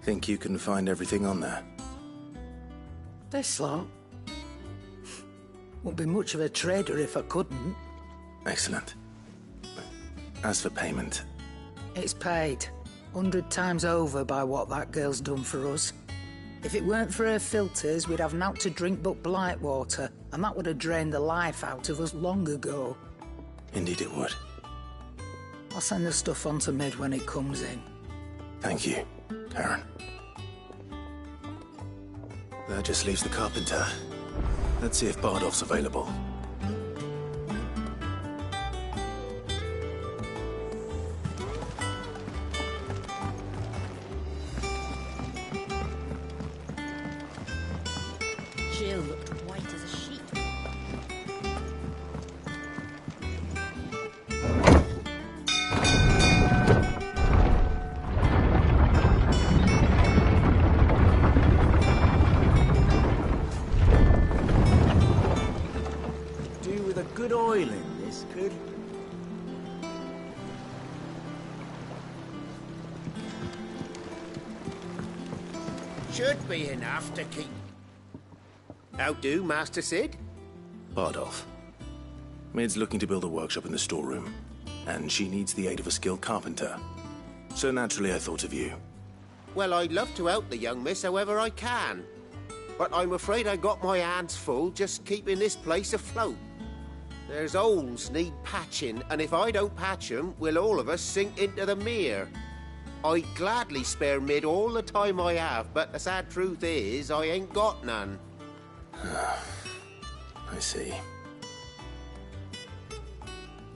Think you can find everything on there? This lot? Wouldn't be much of a trader if I couldn't. Excellent. As for payment... It's paid. 100 times over by what that girl's done for us. If it weren't for her filters, we'd have naught to drink but blight water, and that would have drained the life out of us long ago. Indeed it would. I'll send the stuff on to Mid when it comes in. Thank you, Karen. That just leaves the carpenter. Let's see if Bardolph's available. Jill looked white as a sheet. Do with a good oil in this, could? Should be enough to keep... How do, Master Sid? Bardolph. Mid's looking to build a workshop in the storeroom, and she needs the aid of a skilled carpenter. So naturally I thought of you. Well, I'd love to help the young miss however I can. But I'm afraid I got my hands full just keeping this place afloat. There's holes need patching, and if I don't patch them, we'll all of us sink into the mere. I'd gladly spare Mid all the time I have, but the sad truth is, I ain't got none. I see.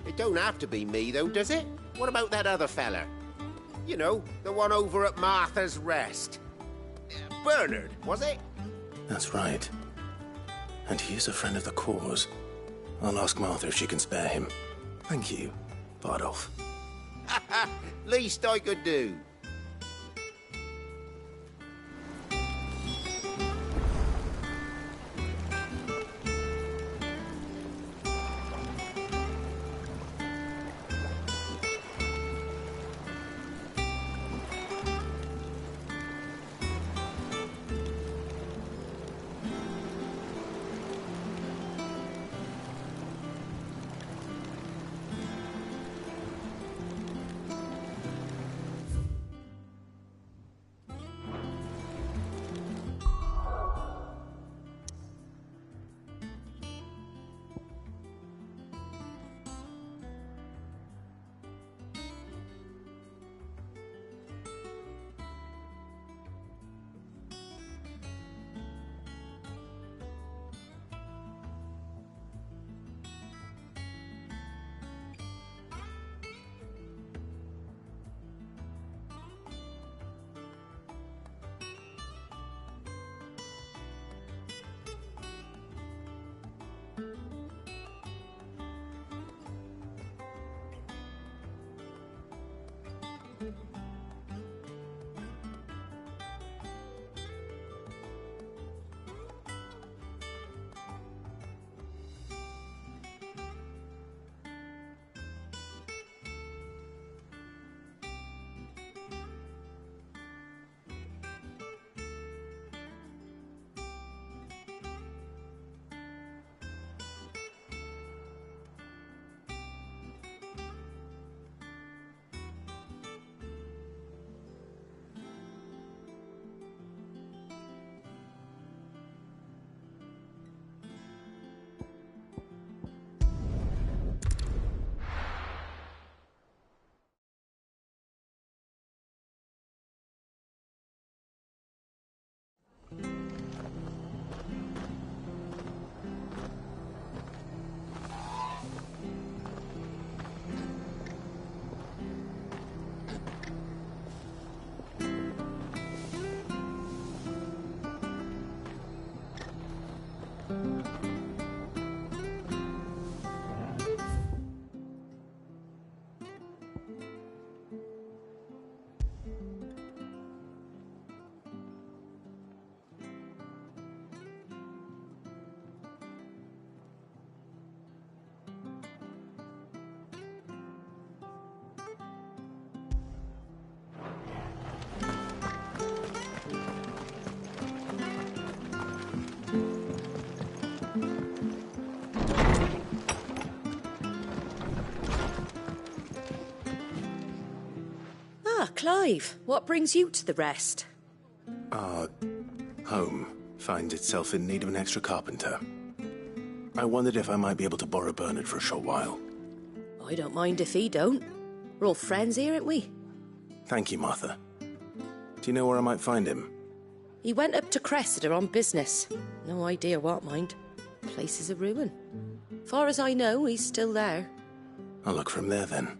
It don't have to be me, though, does it? What about that other fella? You know, the one over at Martha's Rest. Bernard, was it? That's right. And he is a friend of the cause. I'll ask Martha if she can spare him. Thank you, Bardolph. Least I could do. Clive, what brings you to the Rest? Our home finds itself in need of an extra carpenter. I wondered if I might be able to borrow Bernard for a short while. I don't mind if he don't. We're all friends here, aren't we? Thank you, Martha. Do you know where I might find him? He went up to Cressida on business. No idea what, mind. Place is a ruin. Far as I know, he's still there. I'll look from there then.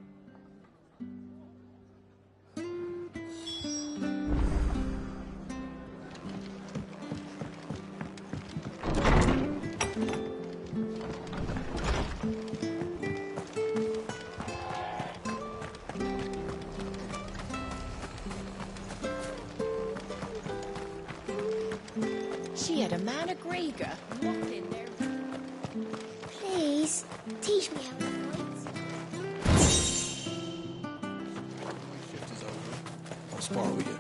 She had a man of Grieger locked in there. Please, teach me how to fight. Shift is over. I'll spar with you.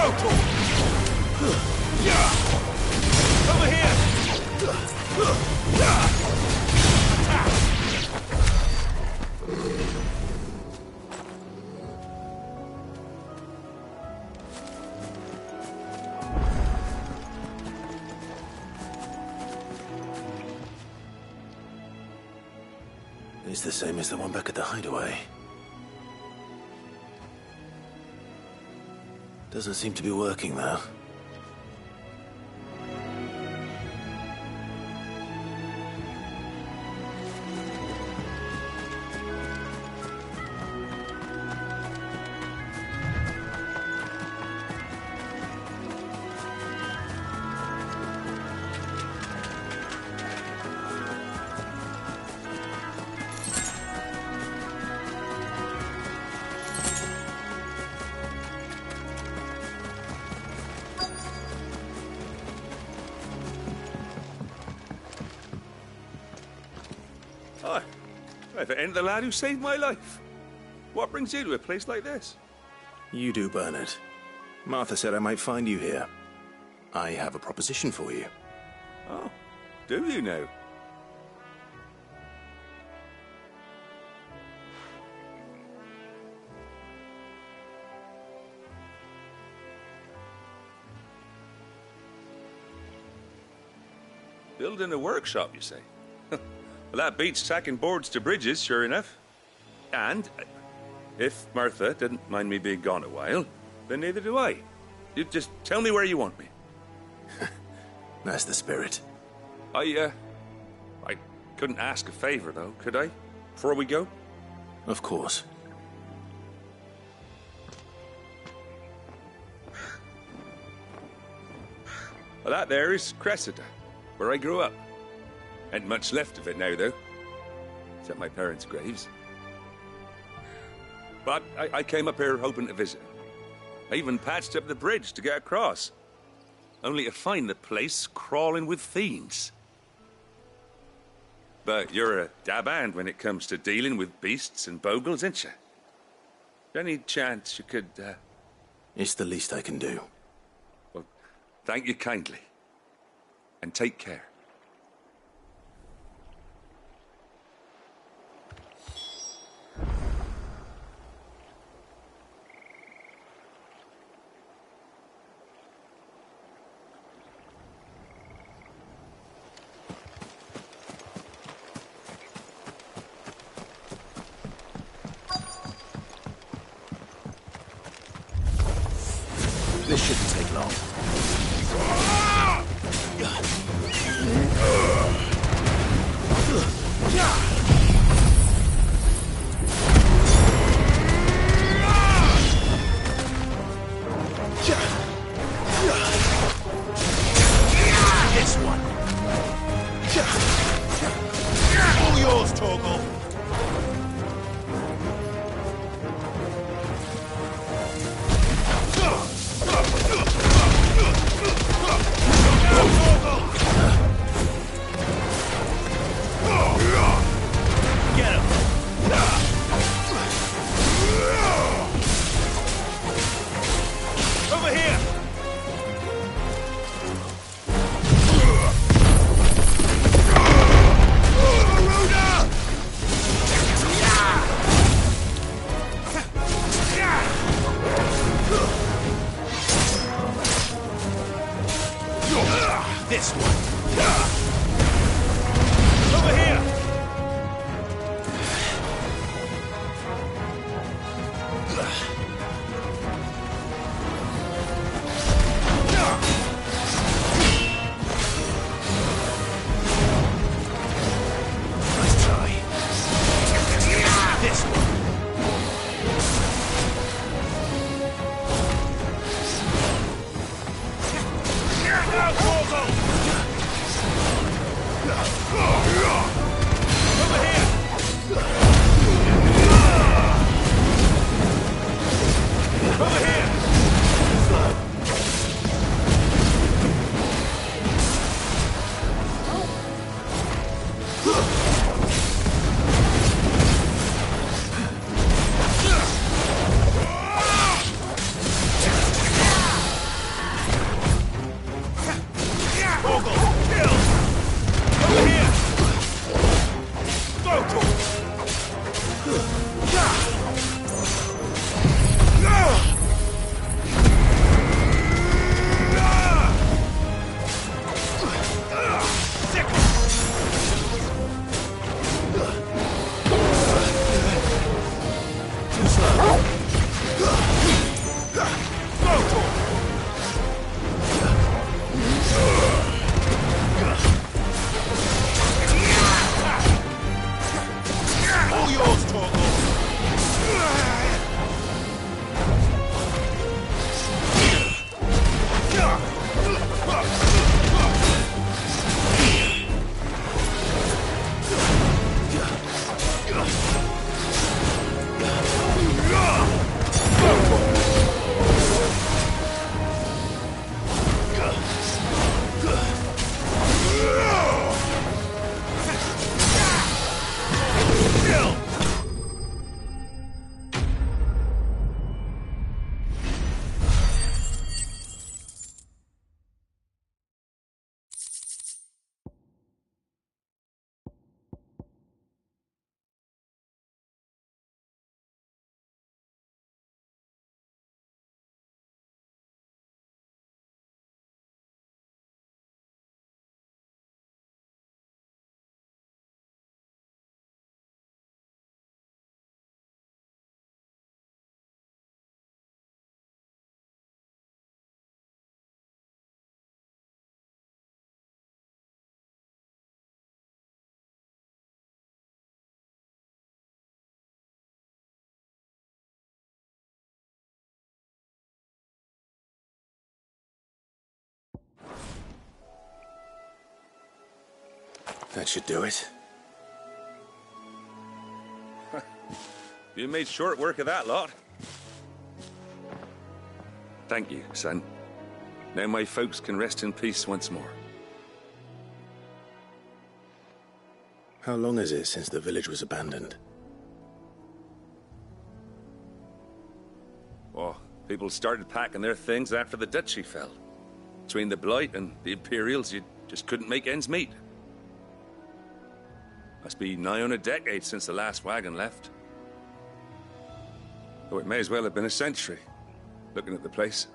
Brutal! Over here! It's the same as the one back at the hideaway. Doesn't seem to be working, though. Hi. If it ain't the lad who saved my life. What brings you to a place like this? You do, Bernard. Martha said I might find you here. I have a proposition for you. Oh, do you now? Building a workshop, you say? Well, that beats tacking boards to bridges, sure enough. And if Martha didn't mind me being gone a while, then neither do I. You just tell me where you want me. That's the spirit. I couldn't ask a favor, though, could I? Before we go? Of course. Well, that there is Cressida, where I grew up. Ain't much left of it now, though. Except my parents' graves. But I came up here hoping to visit. I even patched up the bridge to get across. Only to find the place crawling with fiends. But you're a dab hand when it comes to dealing with beasts and bogles, ain't you? Any chance you could, It's the least I can do. Well, thank you kindly. And take care. This shouldn't take long. This one. All yours, Torgal. Get him! Over here! This one. Over here. Nice try. This one. Now, Torgal! Over here! Over here! That should do it. You made short work of that lot. Thank you, son. Now my folks can rest in peace once more. How long is it since the village was abandoned? Oh, people started packing their things after the duchy fell. Between the Blight and the Imperials, you just couldn't make ends meet. Must be nigh on a decade since the last wagon left. Though it may as well have been a century, looking at the place.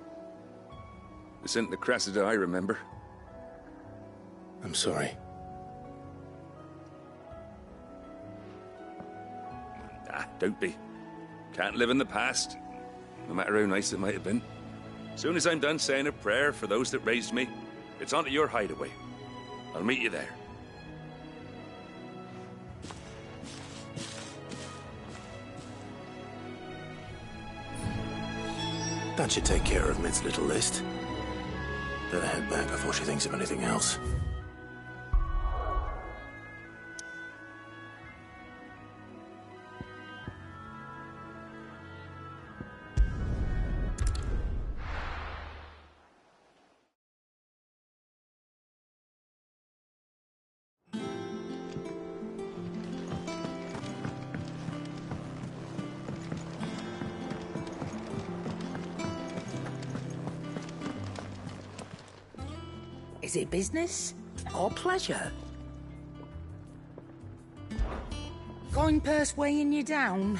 This isn't the Cressida I remember. I'm sorry. Don't be. Can't live in the past, no matter how nice it might have been. Soon as I'm done saying a prayer for those that raised me, it's on to your hideaway. I'll meet you there. That should take care of Mid's little list. Better head back before she thinks of anything else. Is it business or pleasure? Coin purse weighing you down?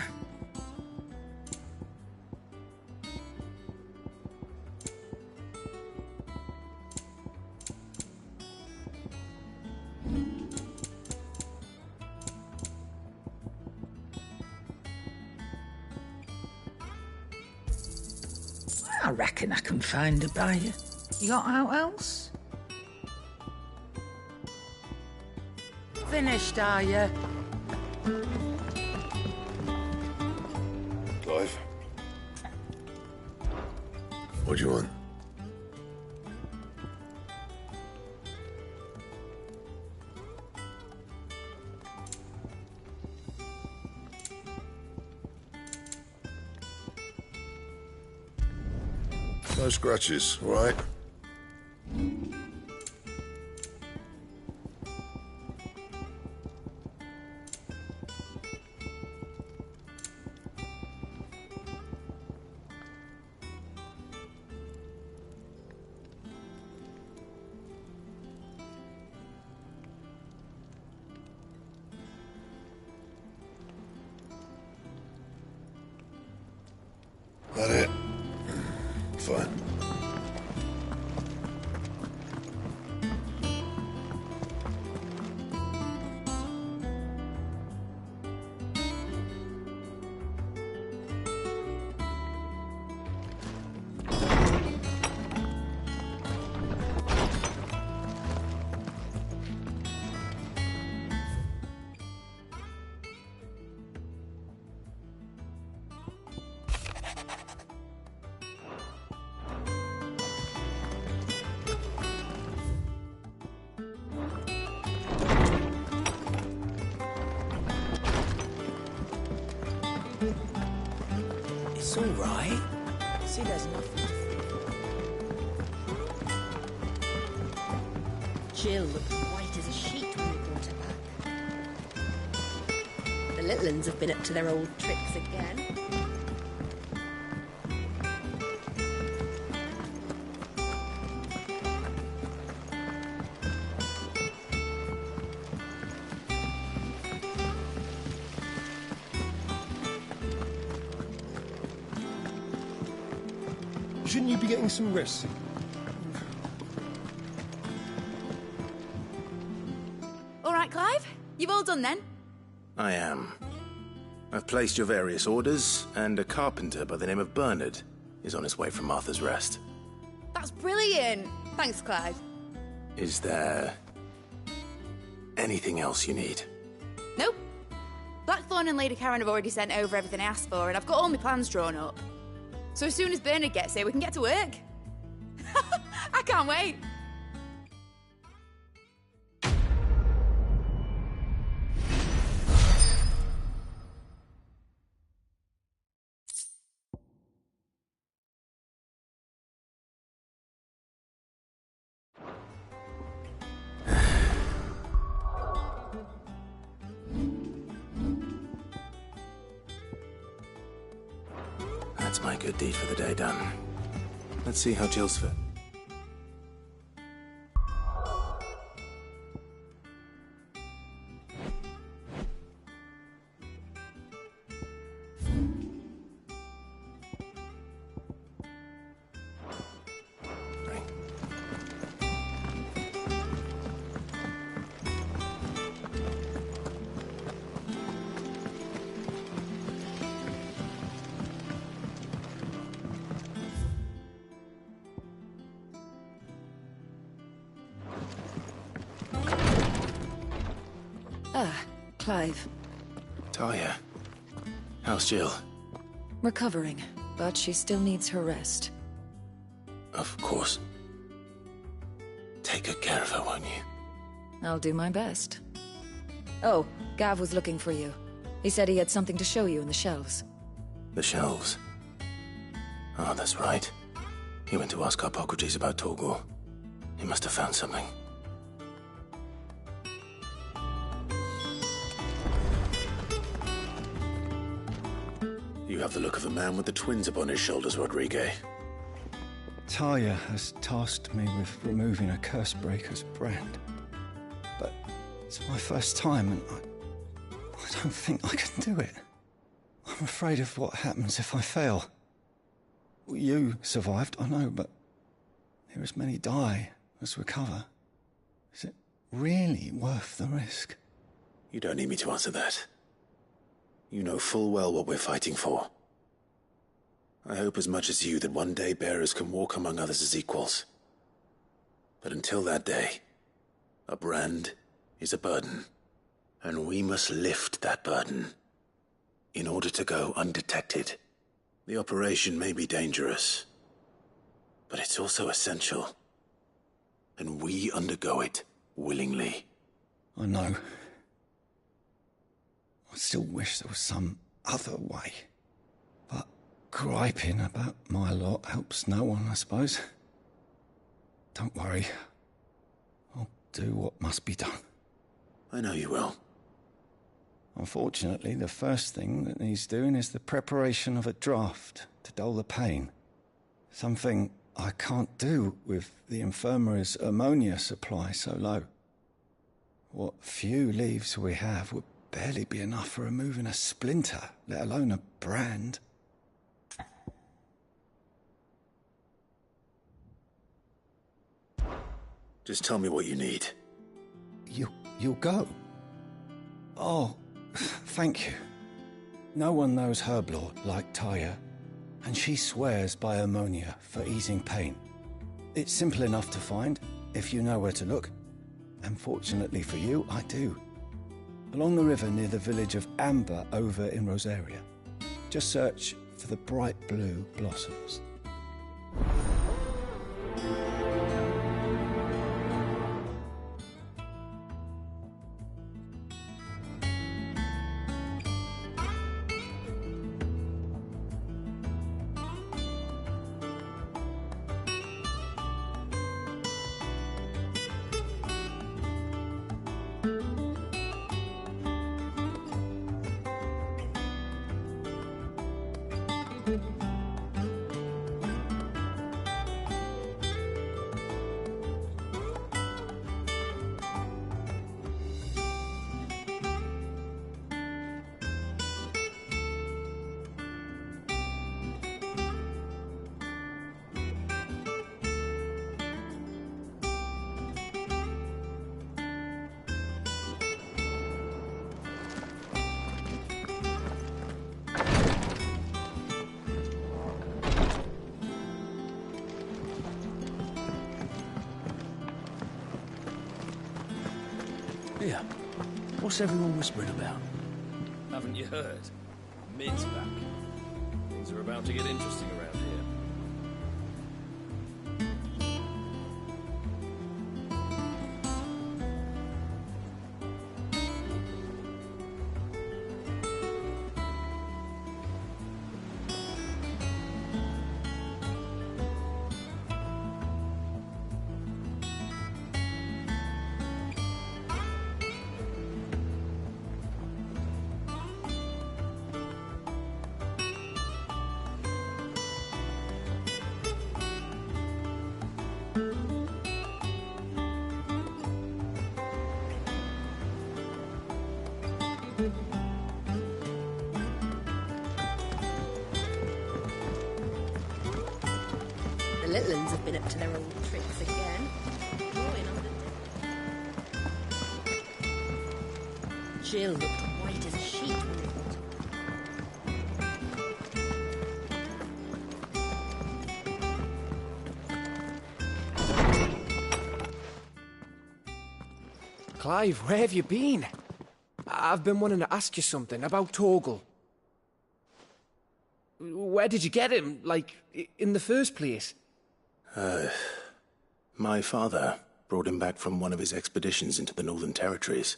I reckon I can find a buyer. You got out else? Finished, are you? Clive? What do you want? No scratches, all right? That it? Fine. It's all right. See, there's nothing to fear. Jill looked white as a sheet when we brought her back. The little uns have been up to their old tricks again. Shouldn't you be getting some rest? All right, Clive. You've all done then? I am. I've placed your various orders, and a carpenter by the name of Bernard is on his way from Martha's Rest. That's brilliant. Thanks, Clive. Is there anything else you need? Nope. Blackthorn and Lady Karen have already sent over everything I asked for, and I've got all my plans drawn up. So as soon as Bernard gets here, we can get to work. I can't wait. My good deed for the day done. Let's see how Jill's fit. Clive. Talia. How's Jill? Recovering, but she still needs her rest. Of course. Take good care of her, won't you? I'll do my best. Oh, Gav was looking for you. He said he had something to show you in the shelves. The shelves? Oh, that's right. He went to ask Hippocrates about Torgor. He must have found something. You have the look of a man with the twins upon his shoulders, Rodrigue. Talia has tasked me with removing a Cursebreaker's brand. But it's my first time, and I don't think I can do it. I'm afraid of what happens if I fail. You survived, I know, but there as many die as recover. Is it really worth the risk? You don't need me to answer that. You know full well what we're fighting for. I hope as much as you that one day bearers can walk among others as equals. But until that day, a brand is a burden, and we must lift that burden in order to go undetected. The operation may be dangerous, but it's also essential, and we undergo it willingly. I know. I still wish there was some other way. But griping about my lot helps no one, I suppose. Don't worry. I'll do what must be done. I know you will. Unfortunately, the first thing that needs doing is the preparation of a draft to dull the pain. Something I can't do with the infirmary's ammonia supply so low. What few leaves we have would barely be enough for removing a splinter, let alone a brand. Just tell me what you need. You'll go? Oh, thank you. No one knows Herblord like Talia, and she swears by ammonia for easing pain. It's simple enough to find, if you know where to look. And fortunately for you, I do. Along the river near the village of Amber over in Rosaria. Just search for the bright blue blossoms. Here, what's everyone whispering about? Haven't you heard? Mid's back. Things are about to get interesting around here. little uns have been up to their old tricks again. Drawing on the... Jill looked white as a sheet when they Clive, where have you been? I've been wanting to ask you something about Torgal. Where did you get him, like, in the first place? My father brought him back from one of his expeditions into the Northern Territories.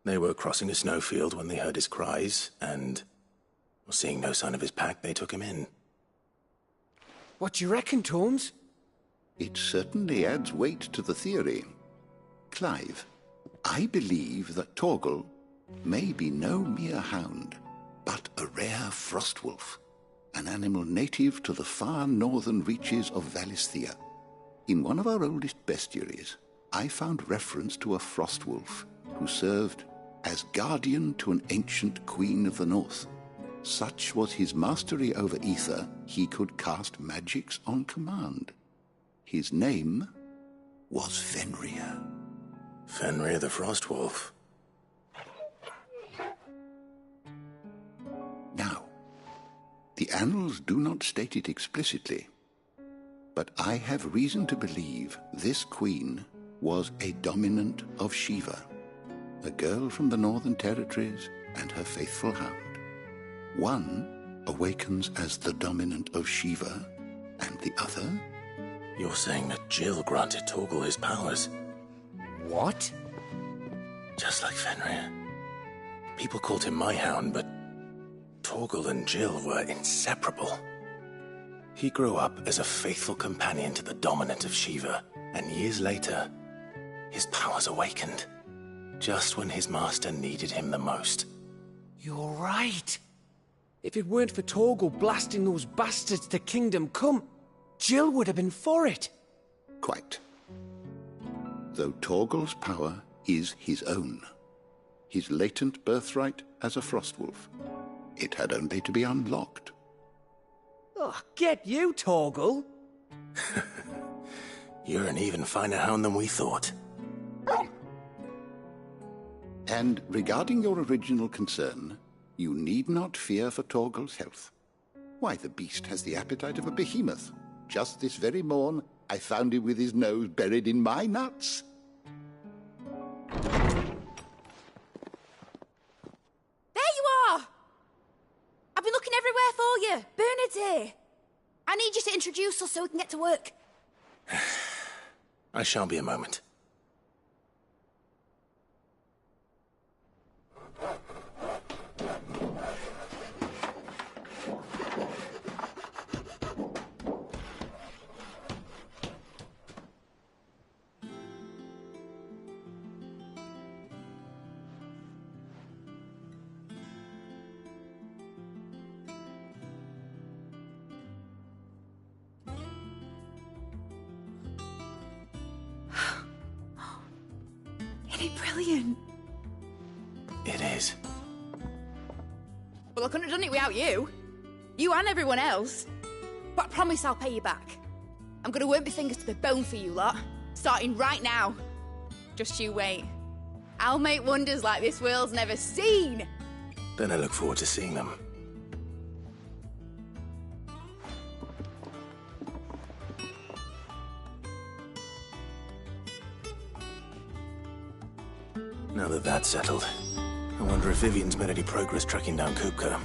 They were crossing a snowfield when they heard his cries, and, seeing no sign of his pack, they took him in. What do you reckon, Torms? It certainly adds weight to the theory. Clive, I believe that Torgal may be no mere hound, but a rare frostwolf, an animal native to the far northern reaches of Valisthea. In one of our oldest bestiaries, I found reference to a frostwolf who served as guardian to an ancient queen of the north. Such was his mastery over ether, he could cast magics on command. His name was Fenrir. Fenrir the Frostwolf. Now, the annals do not state it explicitly, but I have reason to believe this queen was a dominant of Shiva, a girl from the Northern Territories and her faithful hound. One awakens as the dominant of Shiva, and the other... You're saying that Jill granted Torgal his powers? What? Just like Fenrir. People called him my hound, but Torgal and Jill were inseparable. He grew up as a faithful companion to the dominant of Shiva, and years later, his powers awakened, just when his master needed him the most. You're right. If it weren't for Torgal blasting those bastards to Kingdom Come, Jill would have been for it. Quite. Though Torgal's power is his own, his latent birthright as a frostwolf, it had only to be unlocked. Oh, get you, Torgal! You're an even finer hound than we thought. And regarding your original concern, you need not fear for Torgal's health. Why, the beast has the appetite of a behemoth. Just this very morn, I found him with his nose buried in my nuts. There you are! I've been looking everywhere for you. Bernard's here. I need you to introduce us so we can get to work. I shan't be a moment. Brilliant. It is. Well, I couldn't have done it without you. You and everyone else. But I promise I'll pay you back. I'm gonna work my fingers to the bone for you lot. Starting right now. Just you wait. I'll make wonders like this world's never seen. Then I look forward to seeing them. Now that that's settled, I wonder if Vivian's made any progress tracking down Kupka.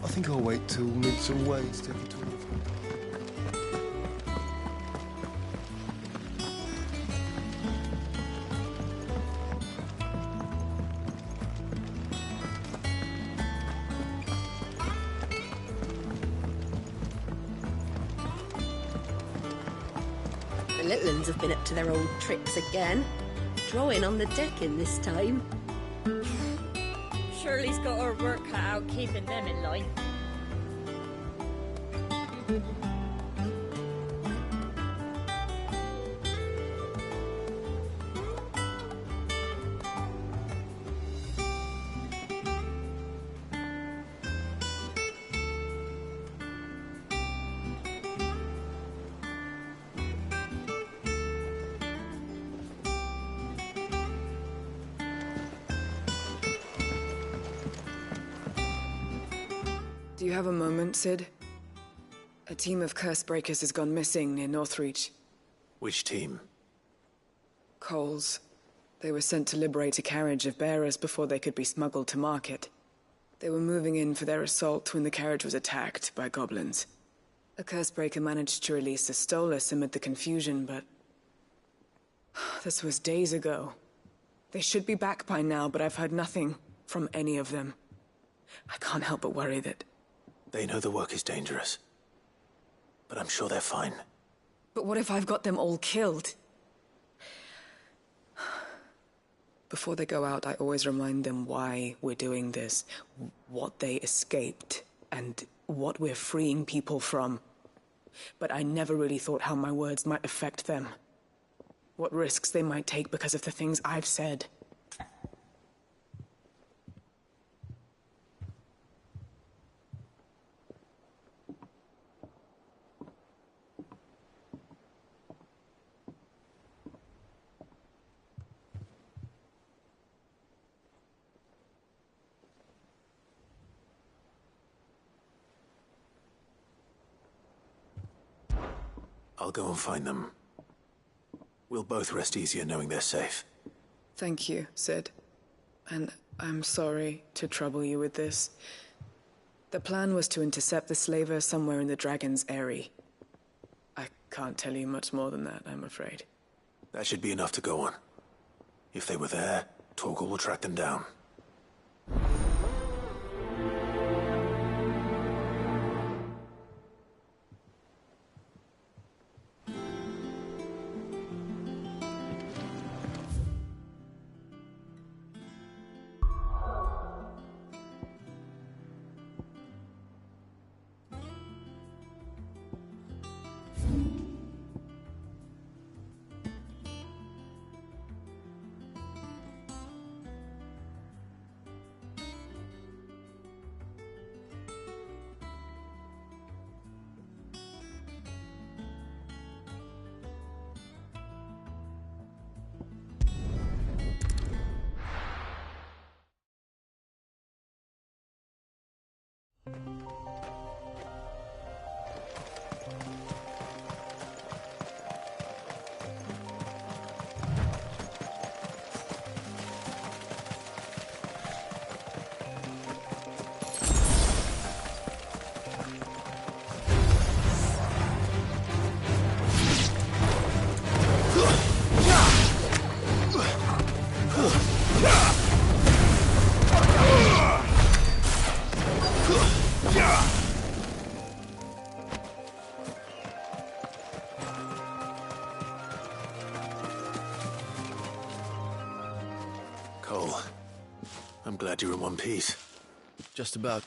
I think I'll wait till Midsummer Ways take a tour. The little uns have been up to their old tricks again. Drawing on the decking this time. Shirley's got her work cut out keeping them in line. Do you have a moment, Sid? A team of curse breakers has gone missing near Northreach. Which team? Coles. They were sent to liberate a carriage of bearers before they could be smuggled to market. They were moving in for their assault when the carriage was attacked by goblins. A curse breaker managed to release a Stolas amid the confusion, but... this was days ago. They should be back by now, but I've heard nothing from any of them. I can't help but worry that... They know the work is dangerous. But I'm sure they're fine. But what if I've got them all killed? Before they go out, I always remind them why we're doing this, what they escaped, and what we're freeing people from. But I never really thought how my words might affect them. What risks they might take because of the things I've said. I'll go and find them. We'll both rest easier knowing they're safe. Thank you, Sid. And I'm sorry to trouble you with this. The plan was to intercept the slaver somewhere in the Dragon's Eyrie. I can't tell you much more than that, I'm afraid. That should be enough to go on. If they were there, Torgal will track them down. I'm glad you're in one piece. Just about.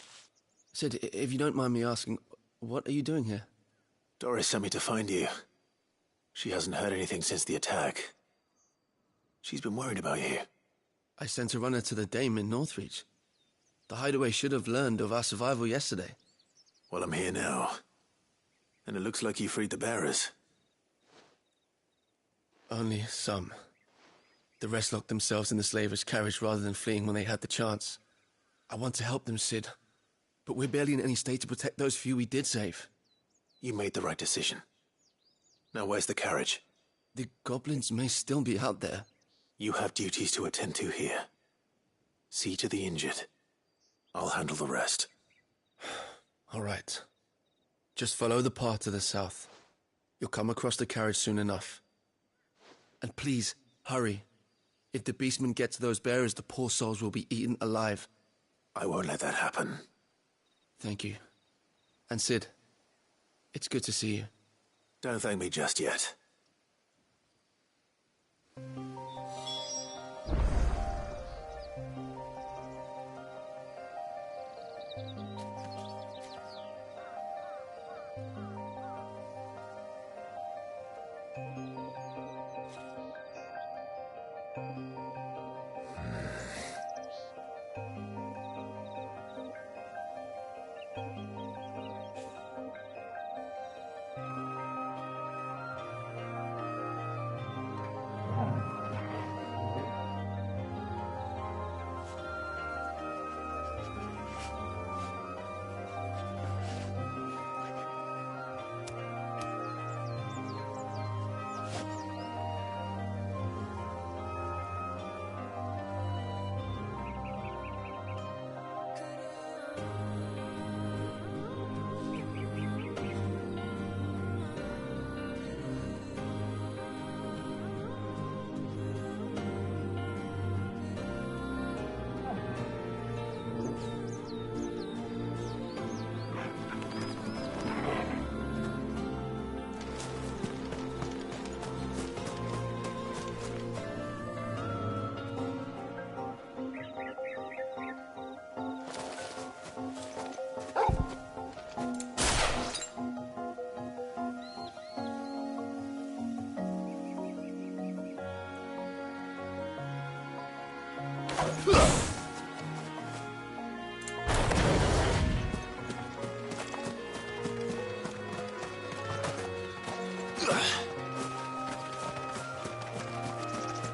Sid, if you don't mind me asking, what are you doing here? Doris sent me to find you. She hasn't heard anything since the attack. She's been worried about you. I sent a runner to the Dame in Northreach. The hideaway should have learned of our survival yesterday. Well, I'm here now. And it looks like you freed the bearers. Only some. The rest locked themselves in the slavers' carriage rather than fleeing when they had the chance. I want to help them, Sid. But we're barely in any state to protect those few we did save. You made the right decision. Now where's the carriage? The goblins may still be out there. You have duties to attend to here. See to the injured. I'll handle the rest. All right. Just follow the path to the south. You'll come across the carriage soon enough. And please, hurry. If the beastmen get to those bearers, the poor souls will be eaten alive. I won't let that happen. Thank you. And Sid, it's good to see you. Don't thank me just yet.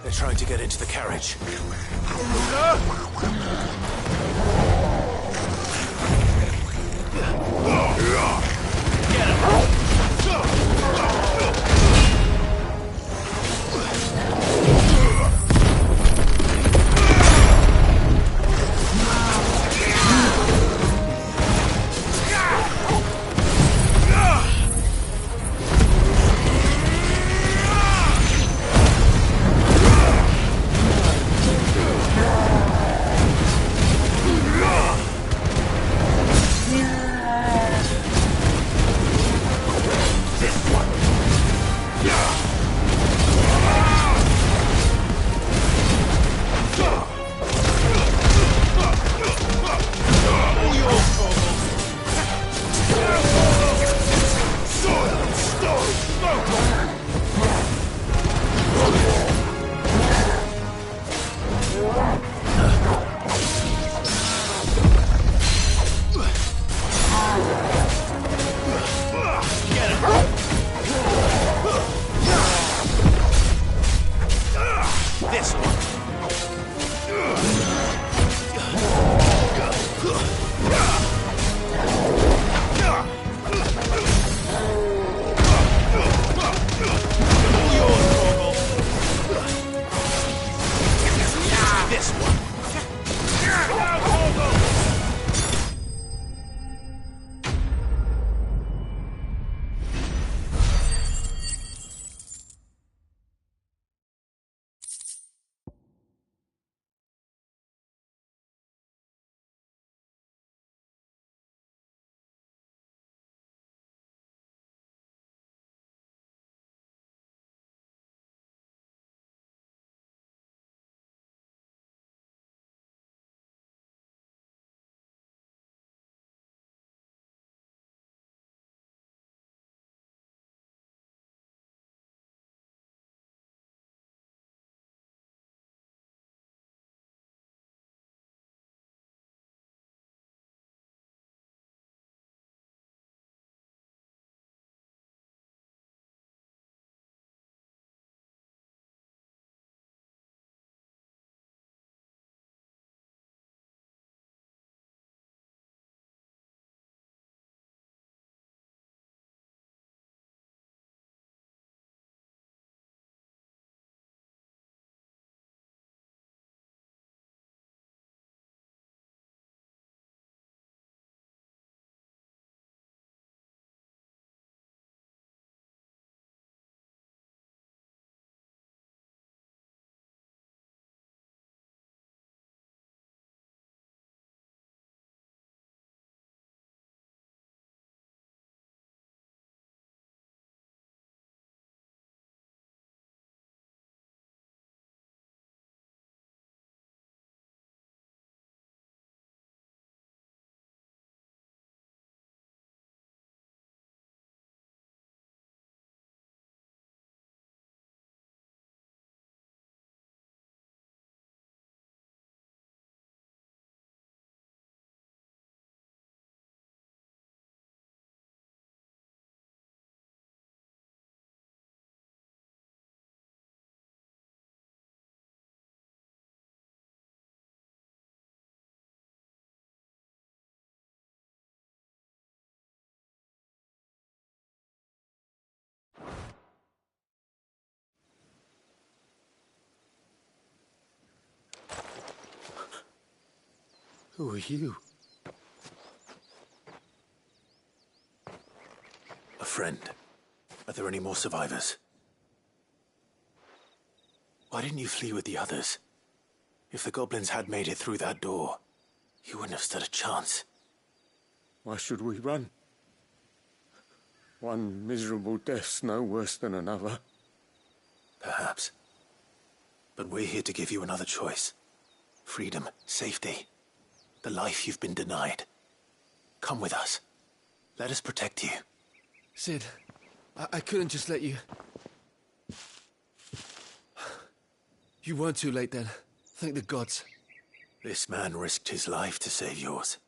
They're trying to get into the carriage. Get him! Who are you? A friend. Are there any more survivors? Why didn't you flee with the others? If the goblins had made it through that door, you wouldn't have stood a chance. Why should we run? One miserable death's no worse than another. Perhaps. But we're here to give you another choice. Freedom, safety, the life you've been denied. Come with us. Let us protect you. Sid, I couldn't just let you... You weren't too late then. Thank the gods. This man risked his life to save yours.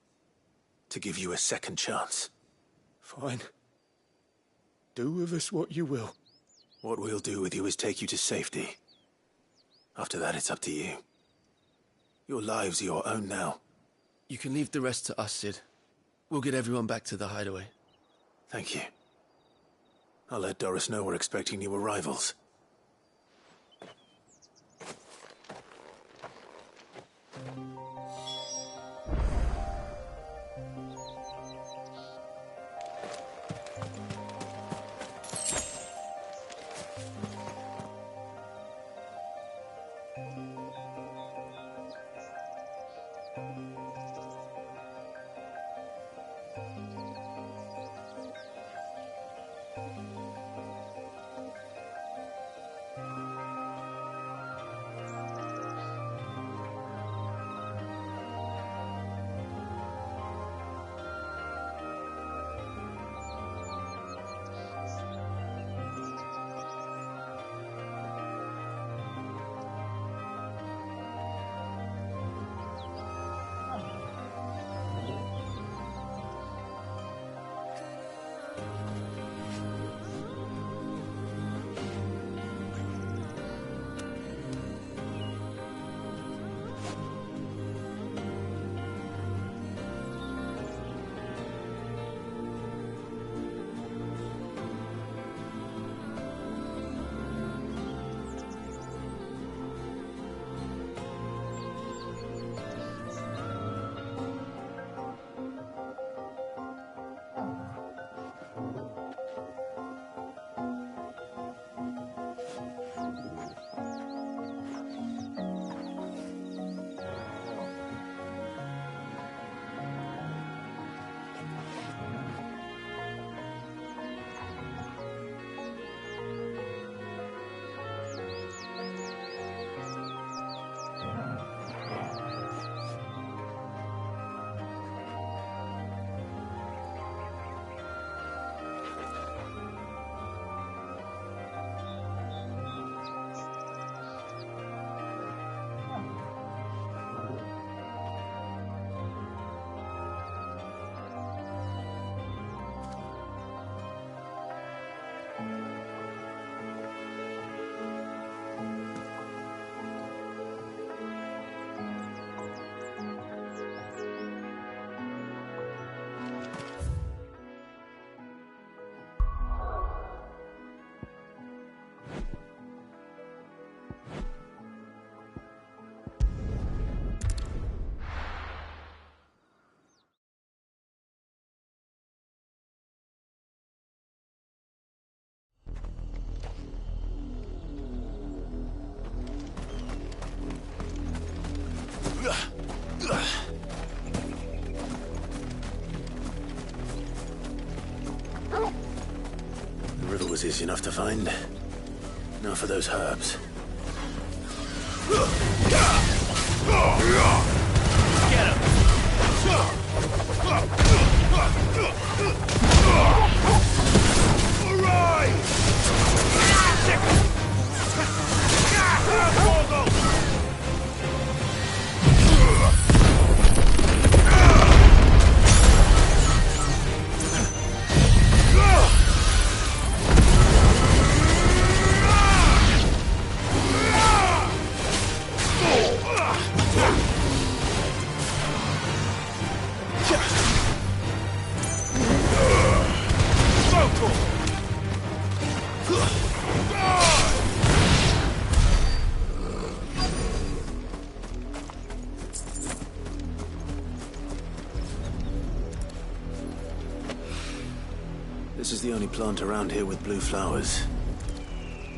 To give you a second chance. Fine. Do with us what you will. What we'll do with you is take you to safety. After that, it's up to you. Your lives are your own now. You can leave the rest to us, Sid. We'll get everyone back to the hideaway. Thank you. I'll let Doris know we're expecting new arrivals. The river was easy enough to find. Now for those herbs. Get him! This is the only plant around here with blue flowers.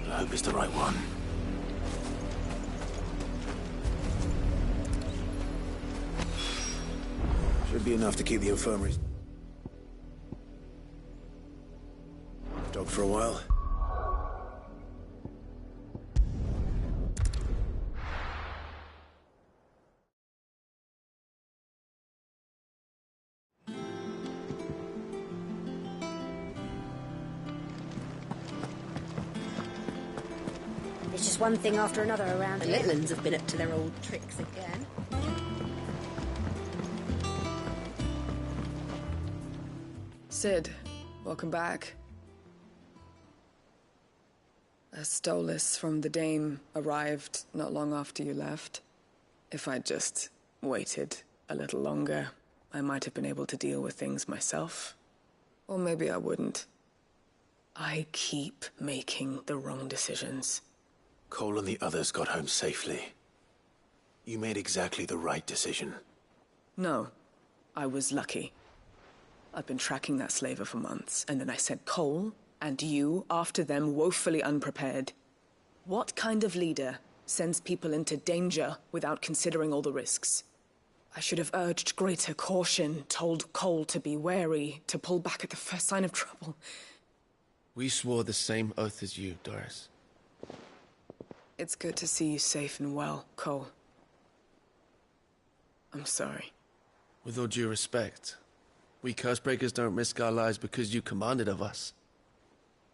I hope it's the right one. Should be enough to keep the infirmary stocked for a while. It's just one thing after another around The here. little uns have been up to their old tricks again. Sid, welcome back. A stolus from the Dame arrived not long after you left. If I'd just waited a little longer, I might have been able to deal with things myself. Or maybe I wouldn't. I keep making the wrong decisions. Cole and the others got home safely. You made exactly the right decision. No, I was lucky. I've been tracking that slaver for months, and then I sent Cole and you after them woefully unprepared. What kind of leader sends people into danger without considering all the risks? I should have urged greater caution, told Cole to be wary, to pull back at the first sign of trouble. We swore the same oath as you, Doris. It's good to see you safe and well, Cole. I'm sorry. With all due respect, we Cursebreakers don't risk our lives because you commanded of us.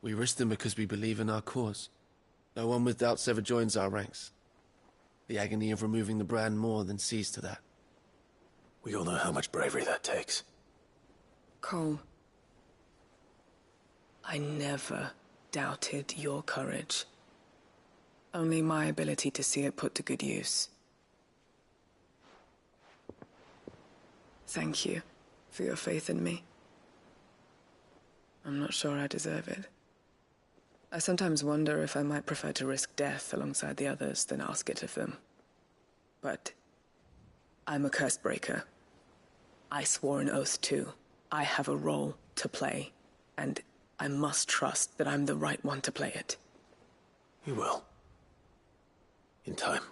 We risk them because we believe in our cause. No one with doubts ever joins our ranks. The agony of removing the brand more than sees to that. We all know how much bravery that takes. Cole, I never doubted your courage. Only my ability to see it put to good use. Thank you for your faith in me. I'm not sure I deserve it. I sometimes wonder if I might prefer to risk death alongside the others than ask it of them. But I'm a Cursebreaker. I swore an oath too. I have a role to play, and I must trust that I'm the right one to play it. You will. In time.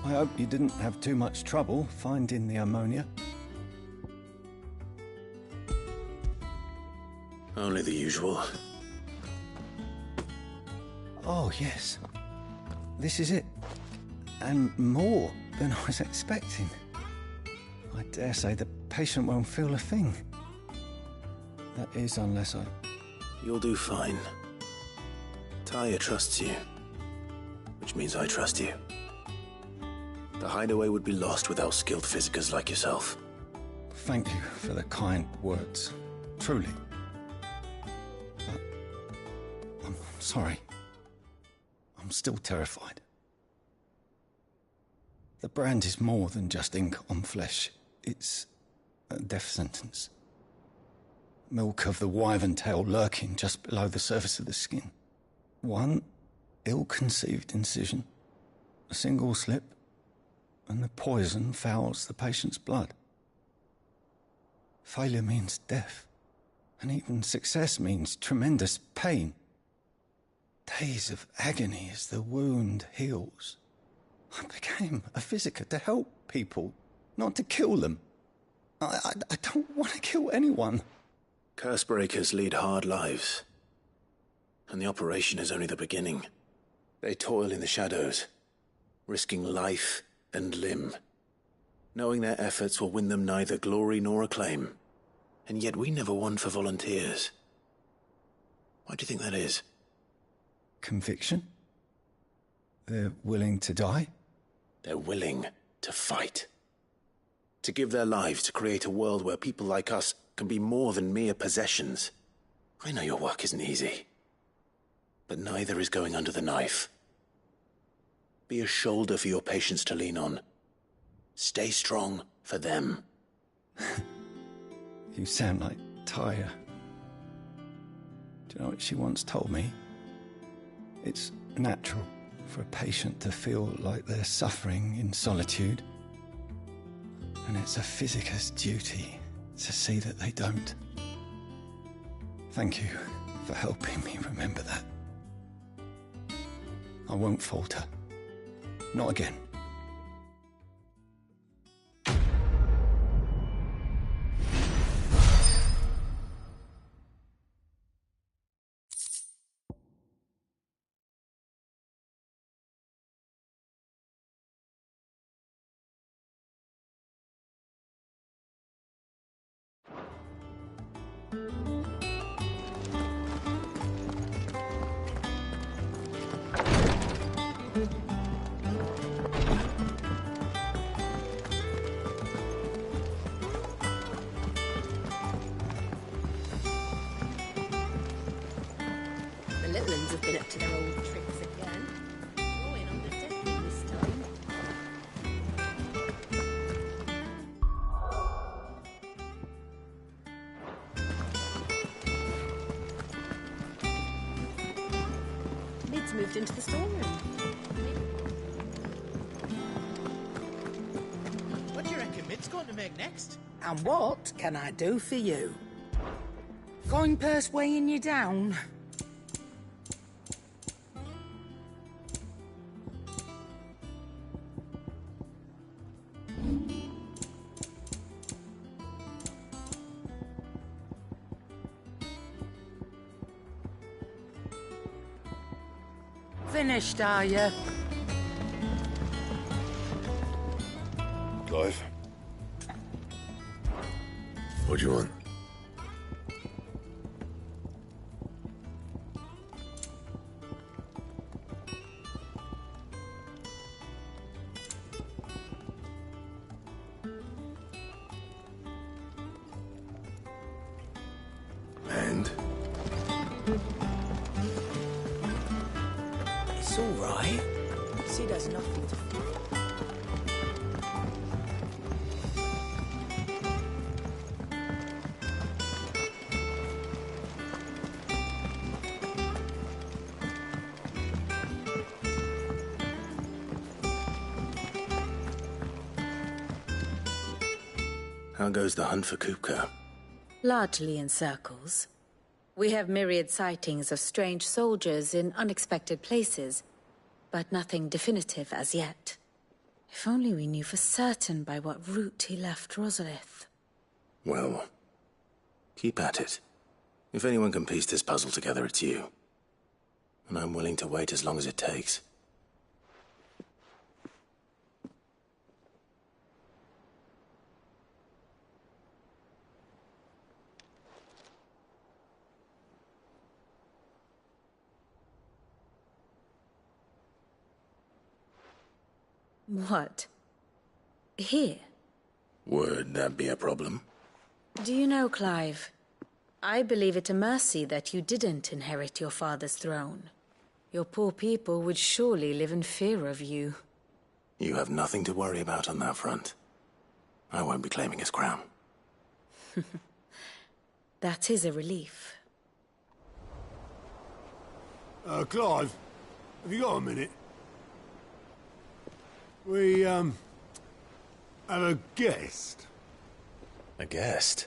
I hope you didn't have too much trouble finding the ammonia. Only the usual. Oh, yes. This is it. And more than I was expecting. I dare say the patient won't feel a thing. That is, unless I... You'll do fine. Taya trusts you. Which means I trust you. The hideaway would be lost without skilled physicers like yourself. Thank you for the kind words. Truly. But I'm sorry. I'm still terrified. The brand is more than just ink on flesh. It's a death sentence. Milk of the wyvern tail lurking just below the surface of the skin. One ill-conceived incision, a single slip, and the poison fouls the patient's blood. Failure means death, and even success means tremendous pain. Days of agony as the wound heals. I became a physiker to help people, not to kill them. I don't want to kill anyone. Cursebreakers lead hard lives. And the operation is only the beginning. They toil in the shadows, risking life and limb, knowing their efforts will win them neither glory nor acclaim. And yet we never won for volunteers. Why do you think that is? Conviction? They're willing to die? They're willing to fight. To give their lives to create a world where people like us can be more than mere possessions. I know your work isn't easy, but neither is going under the knife. Be a shoulder for your patients to lean on. Stay strong for them. You sound like Tyre. Do you know what she once told me? It's natural for a patient to feel like they're suffering in solitude. And it's a physicist's duty to see that they don't. Thank you for helping me remember that. I won't falter. Not again. Have been up to their old tricks again. Drawing on the deck this time. Mid's moved into the storeroom. What do you reckon Mid's going to make next? And what can I do for you? Coin purse weighing you down? Finished, are you? Clive? What do you want? And? It's all right. Sid has nothing to fear. How goes the hunt for Kupka? Largely in circles. We have myriad sightings of strange soldiers in unexpected places, but nothing definitive as yet. If only we knew for certain by what route he left Rosalith. Well, keep at it. If anyone can piece this puzzle together, it's you. And I'm willing to wait as long as it takes. What? Here? Would that be a problem? Do you know, Clive, I believe it a mercy that you didn't inherit your father's throne. Your poor people would surely live in fear of you. You have nothing to worry about on that front. I won't be claiming his crown. That is a relief. Clive, have you got a minute? We, have a guest. A guest?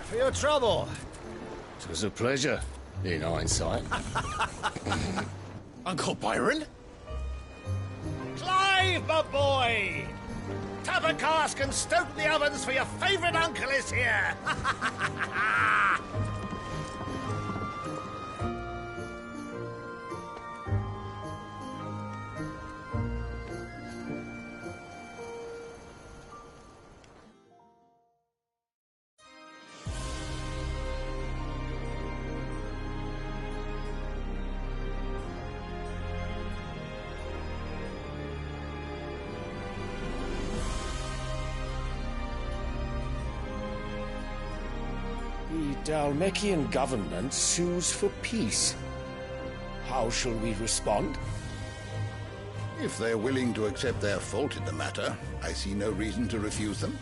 For your trouble. It was a pleasure, in hindsight. Uncle Byron? Clive, my boy! Tap a cask and stoke the ovens for your favourite uncle is here! Dhalmekian government sues for peace. How shall we respond? If they're willing to accept their fault in the matter, I see no reason to refuse them.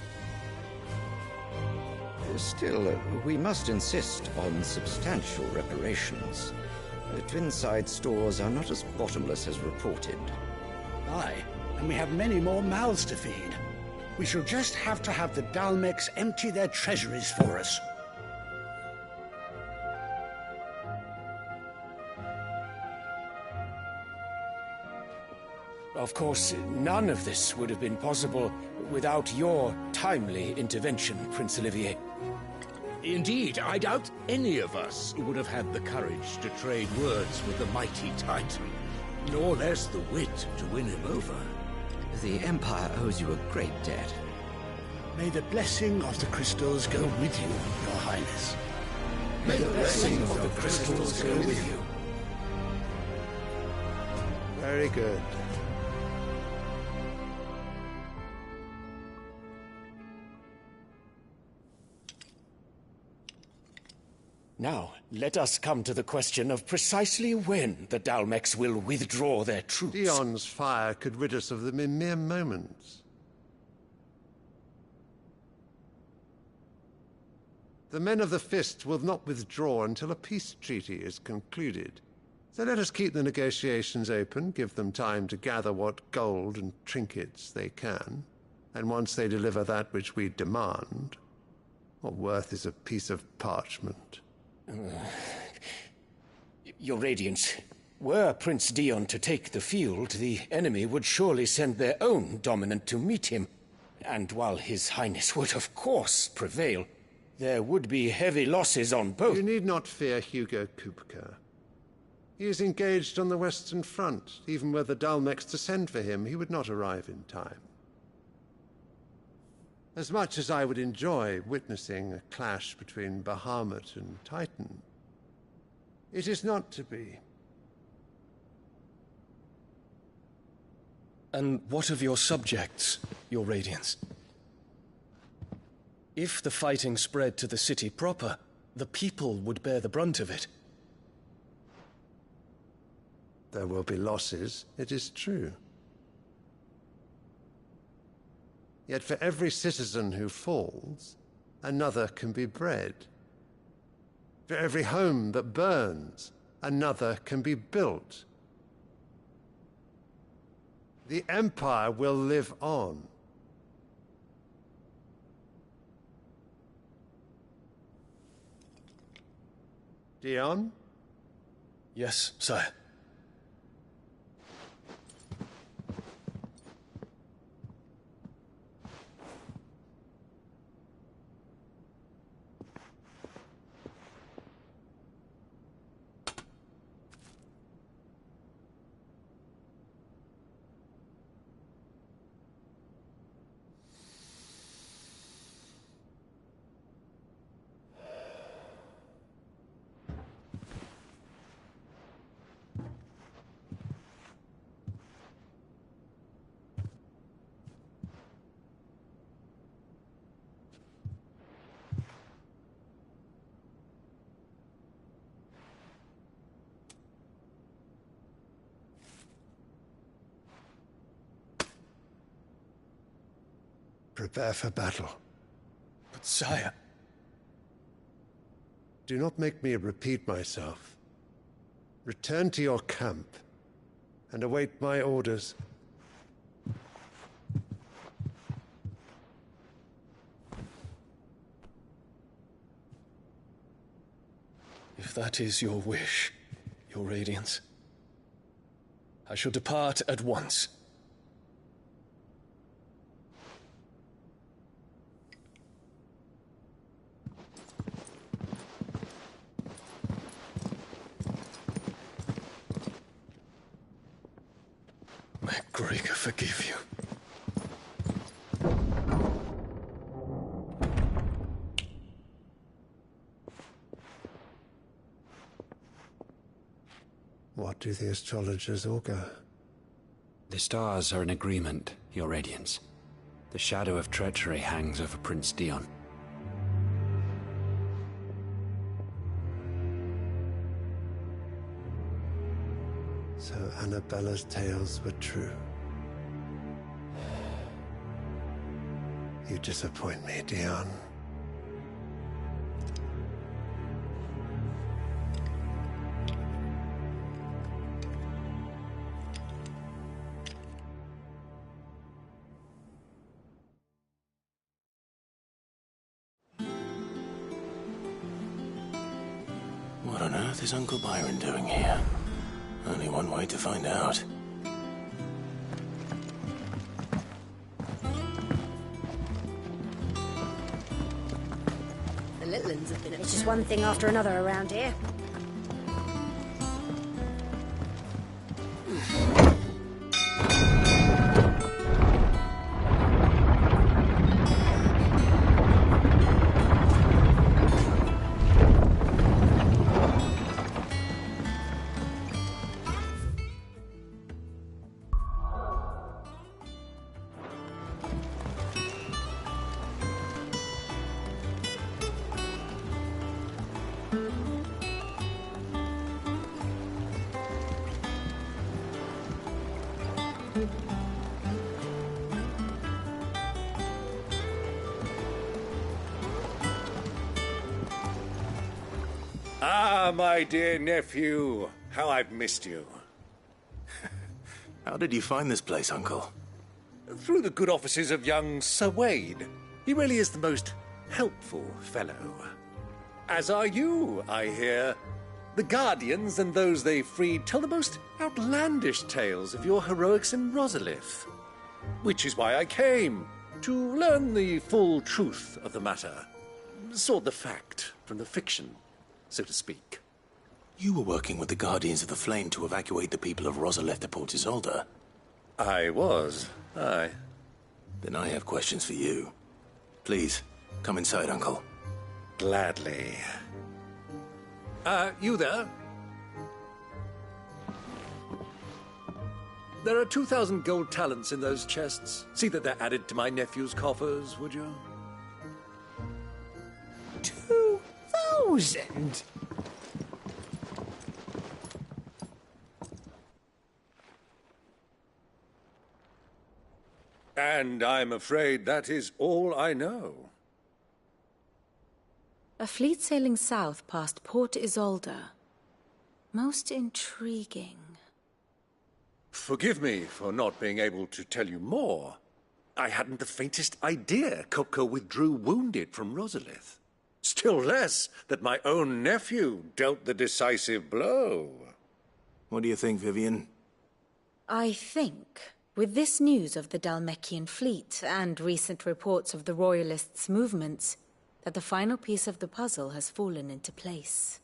Still, we must insist on substantial reparations. Twinside stores are not as bottomless as reported. Aye, and we have many more mouths to feed. We shall just have to have the Dhalmex empty their treasuries for us. Of course, none of this would have been possible without your timely intervention, Prince Olivier. Indeed, I doubt any of us would have had the courage to trade words with the mighty Titan, nor less the wit to win him over. The Empire owes you a great debt. May the blessing of the crystals go with you, Your Highness. May the blessing of the crystals go with you. Very good. Now, let us come to the question of precisely when the Dhalmex will withdraw their troops. Dion's fire could rid us of them in mere moments. The men of the Fist will not withdraw until a peace treaty is concluded. So let us keep the negotiations open, give them time to gather what gold and trinkets they can, and once they deliver that which we demand, what worth is a piece of parchment? Your Radiance, were Prince Dion to take the field, the enemy would surely send their own dominant to meet him. And while His Highness would of course prevail, there would be heavy losses on both. You need not fear Hugo Kupka. He is engaged on the Western Front. Even were the Dhalmex to send for him, he would not arrive in time. As much as I would enjoy witnessing a clash between Bahamut and Titan, it is not to be. And what of your subjects, Your Radiance? If the fighting spread to the city proper, the people would bear the brunt of it. There will be losses, it is true. Yet for every citizen who falls, another can be bred. For every home that burns, another can be built. The Empire will live on. Dion? Yes, sire. Prepare for battle. But sire... Do not make me repeat myself. Return to your camp and await my orders. If that is your wish, Your Radiance, I shall depart at once. May Gregor forgive you. What do the astrologers augur? The stars are in agreement, Your Radiance. The shadow of treachery hangs over Prince Dion. Annabella's tales were true. You disappoint me, Dion. What on earth is Uncle Byron doing here? Only one way to find out. The little uns have been... It's just one thing after another around here. Ah, my dear nephew. How I've missed you. How did you find this place, Uncle? Through the good offices of young Sir Wade. He really is the most helpful fellow. As are you, I hear. The Guardians and those they freed tell the most outlandish tales of your heroics in Rosalith. Which is why I came, to learn the full truth of the matter. Sort the fact from the fiction, so to speak. You were working with the Guardians of the Flame to evacuate the people of Rosalith to Port Isolde. I was, aye. Then I have questions for you. Please, come inside, Uncle. Gladly. You there? There are 2,000 gold talents in those chests. See that they're added to my nephew's coffers, would you? 2,000? And I'm afraid that is all I know. A fleet sailing south past Port Isolde. Most intriguing. Forgive me for not being able to tell you more. I hadn't the faintest idea Kopko withdrew wounded from Rosalith. Still less that my own nephew dealt the decisive blow. What do you think, Vivian? I think, with this news of the Dhalmekian fleet and recent reports of the Royalists' movements, that the final piece of the puzzle has fallen into place.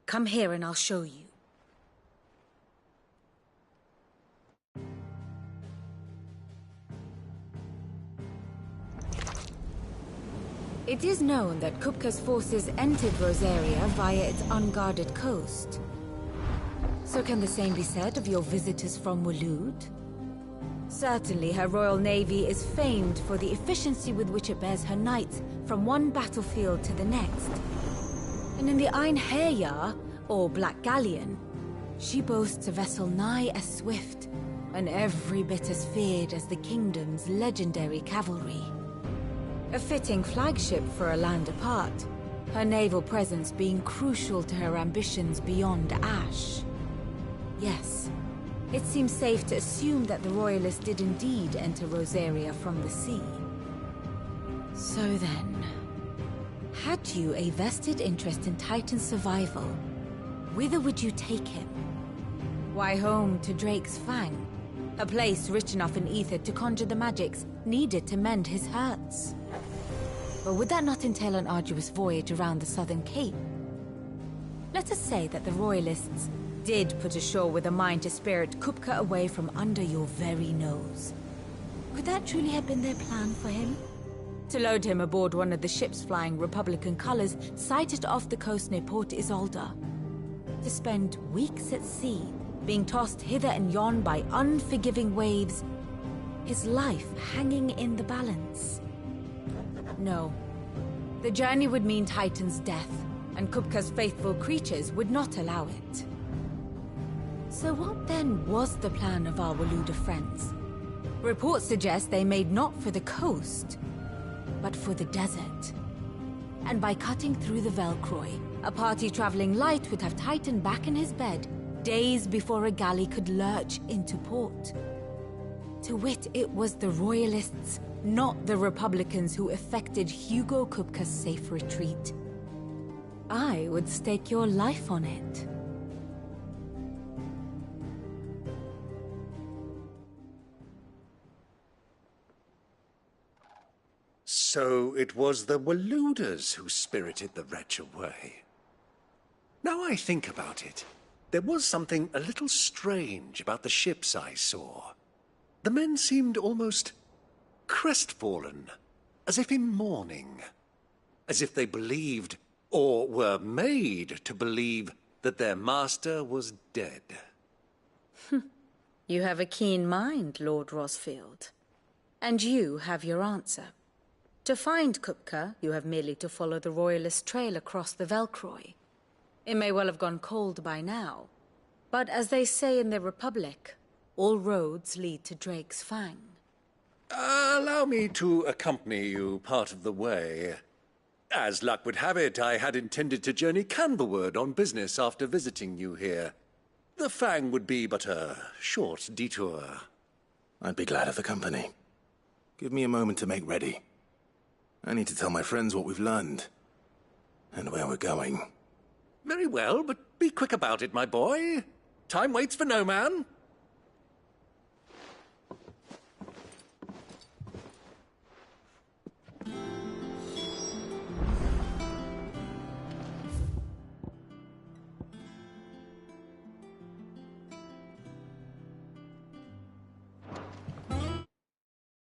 Come here and I'll show you. It is known that Kupka's forces entered Rosaria via its unguarded coast. So can the same be said of your visitors from Waloed? Certainly her Royal Navy is famed for the efficiency with which it bears her knights from one battlefield to the next. And in the Einherjar, or Black Galleon, she boasts a vessel nigh as swift, and every bit as feared as the kingdom's legendary cavalry. A fitting flagship for a land apart, her naval presence being crucial to her ambitions beyond Ash. Yes, it seems safe to assume that the Royalists did indeed enter Rosaria from the sea. So then, had you a vested interest in Titan's survival, whither would you take him? Why, home to Drake's Fang, a place rich enough in ether to conjure the magics needed to mend his hurts. But would that not entail an arduous voyage around the southern cape? Let us say that the Royalists did put ashore with a mind to spirit Kupka away from under your very nose. Could that truly have been their plan for him? To load him aboard one of the ships flying Republican colors sighted off the coast near Port Isolde. To spend weeks at sea, being tossed hither and yon by unforgiving waves, his life hanging in the balance. No. The journey would mean Titan's death, and Kupka's faithful creatures would not allow it. So what then was the plan of our Waluda friends? Reports suggest they made not for the coast, but for the desert. And by cutting through the Velcroy, a party traveling light would have Titan back in his bed days before a galley could lurch into port. To wit, it was the Royalists, not the Republicans, who effected Hugo Kupka's safe retreat. I would stake your life on it. So it was the Waludas who spirited the wretch away. Now I think about it, there was something a little strange about the ships I saw. The men seemed almost crestfallen, as if in mourning, as if they believed, or were made to believe, that their master was dead. You have a keen mind, Lord Rosfield. And you have your answer. To find Kupka, you have merely to follow the Royalist trail across the Velcroy. It may well have gone cold by now, but as they say in the Republic, all roads lead to Drake's Fang. Allow me to accompany you part of the way. As luck would have it, I had intended to journey Canberward on business after visiting you here. The Fang would be but a short detour. I'd be glad of the company. Give me a moment to make ready. I need to tell my friends what we've learned, and where we're going. Very well, but be quick about it, my boy. Time waits for no man.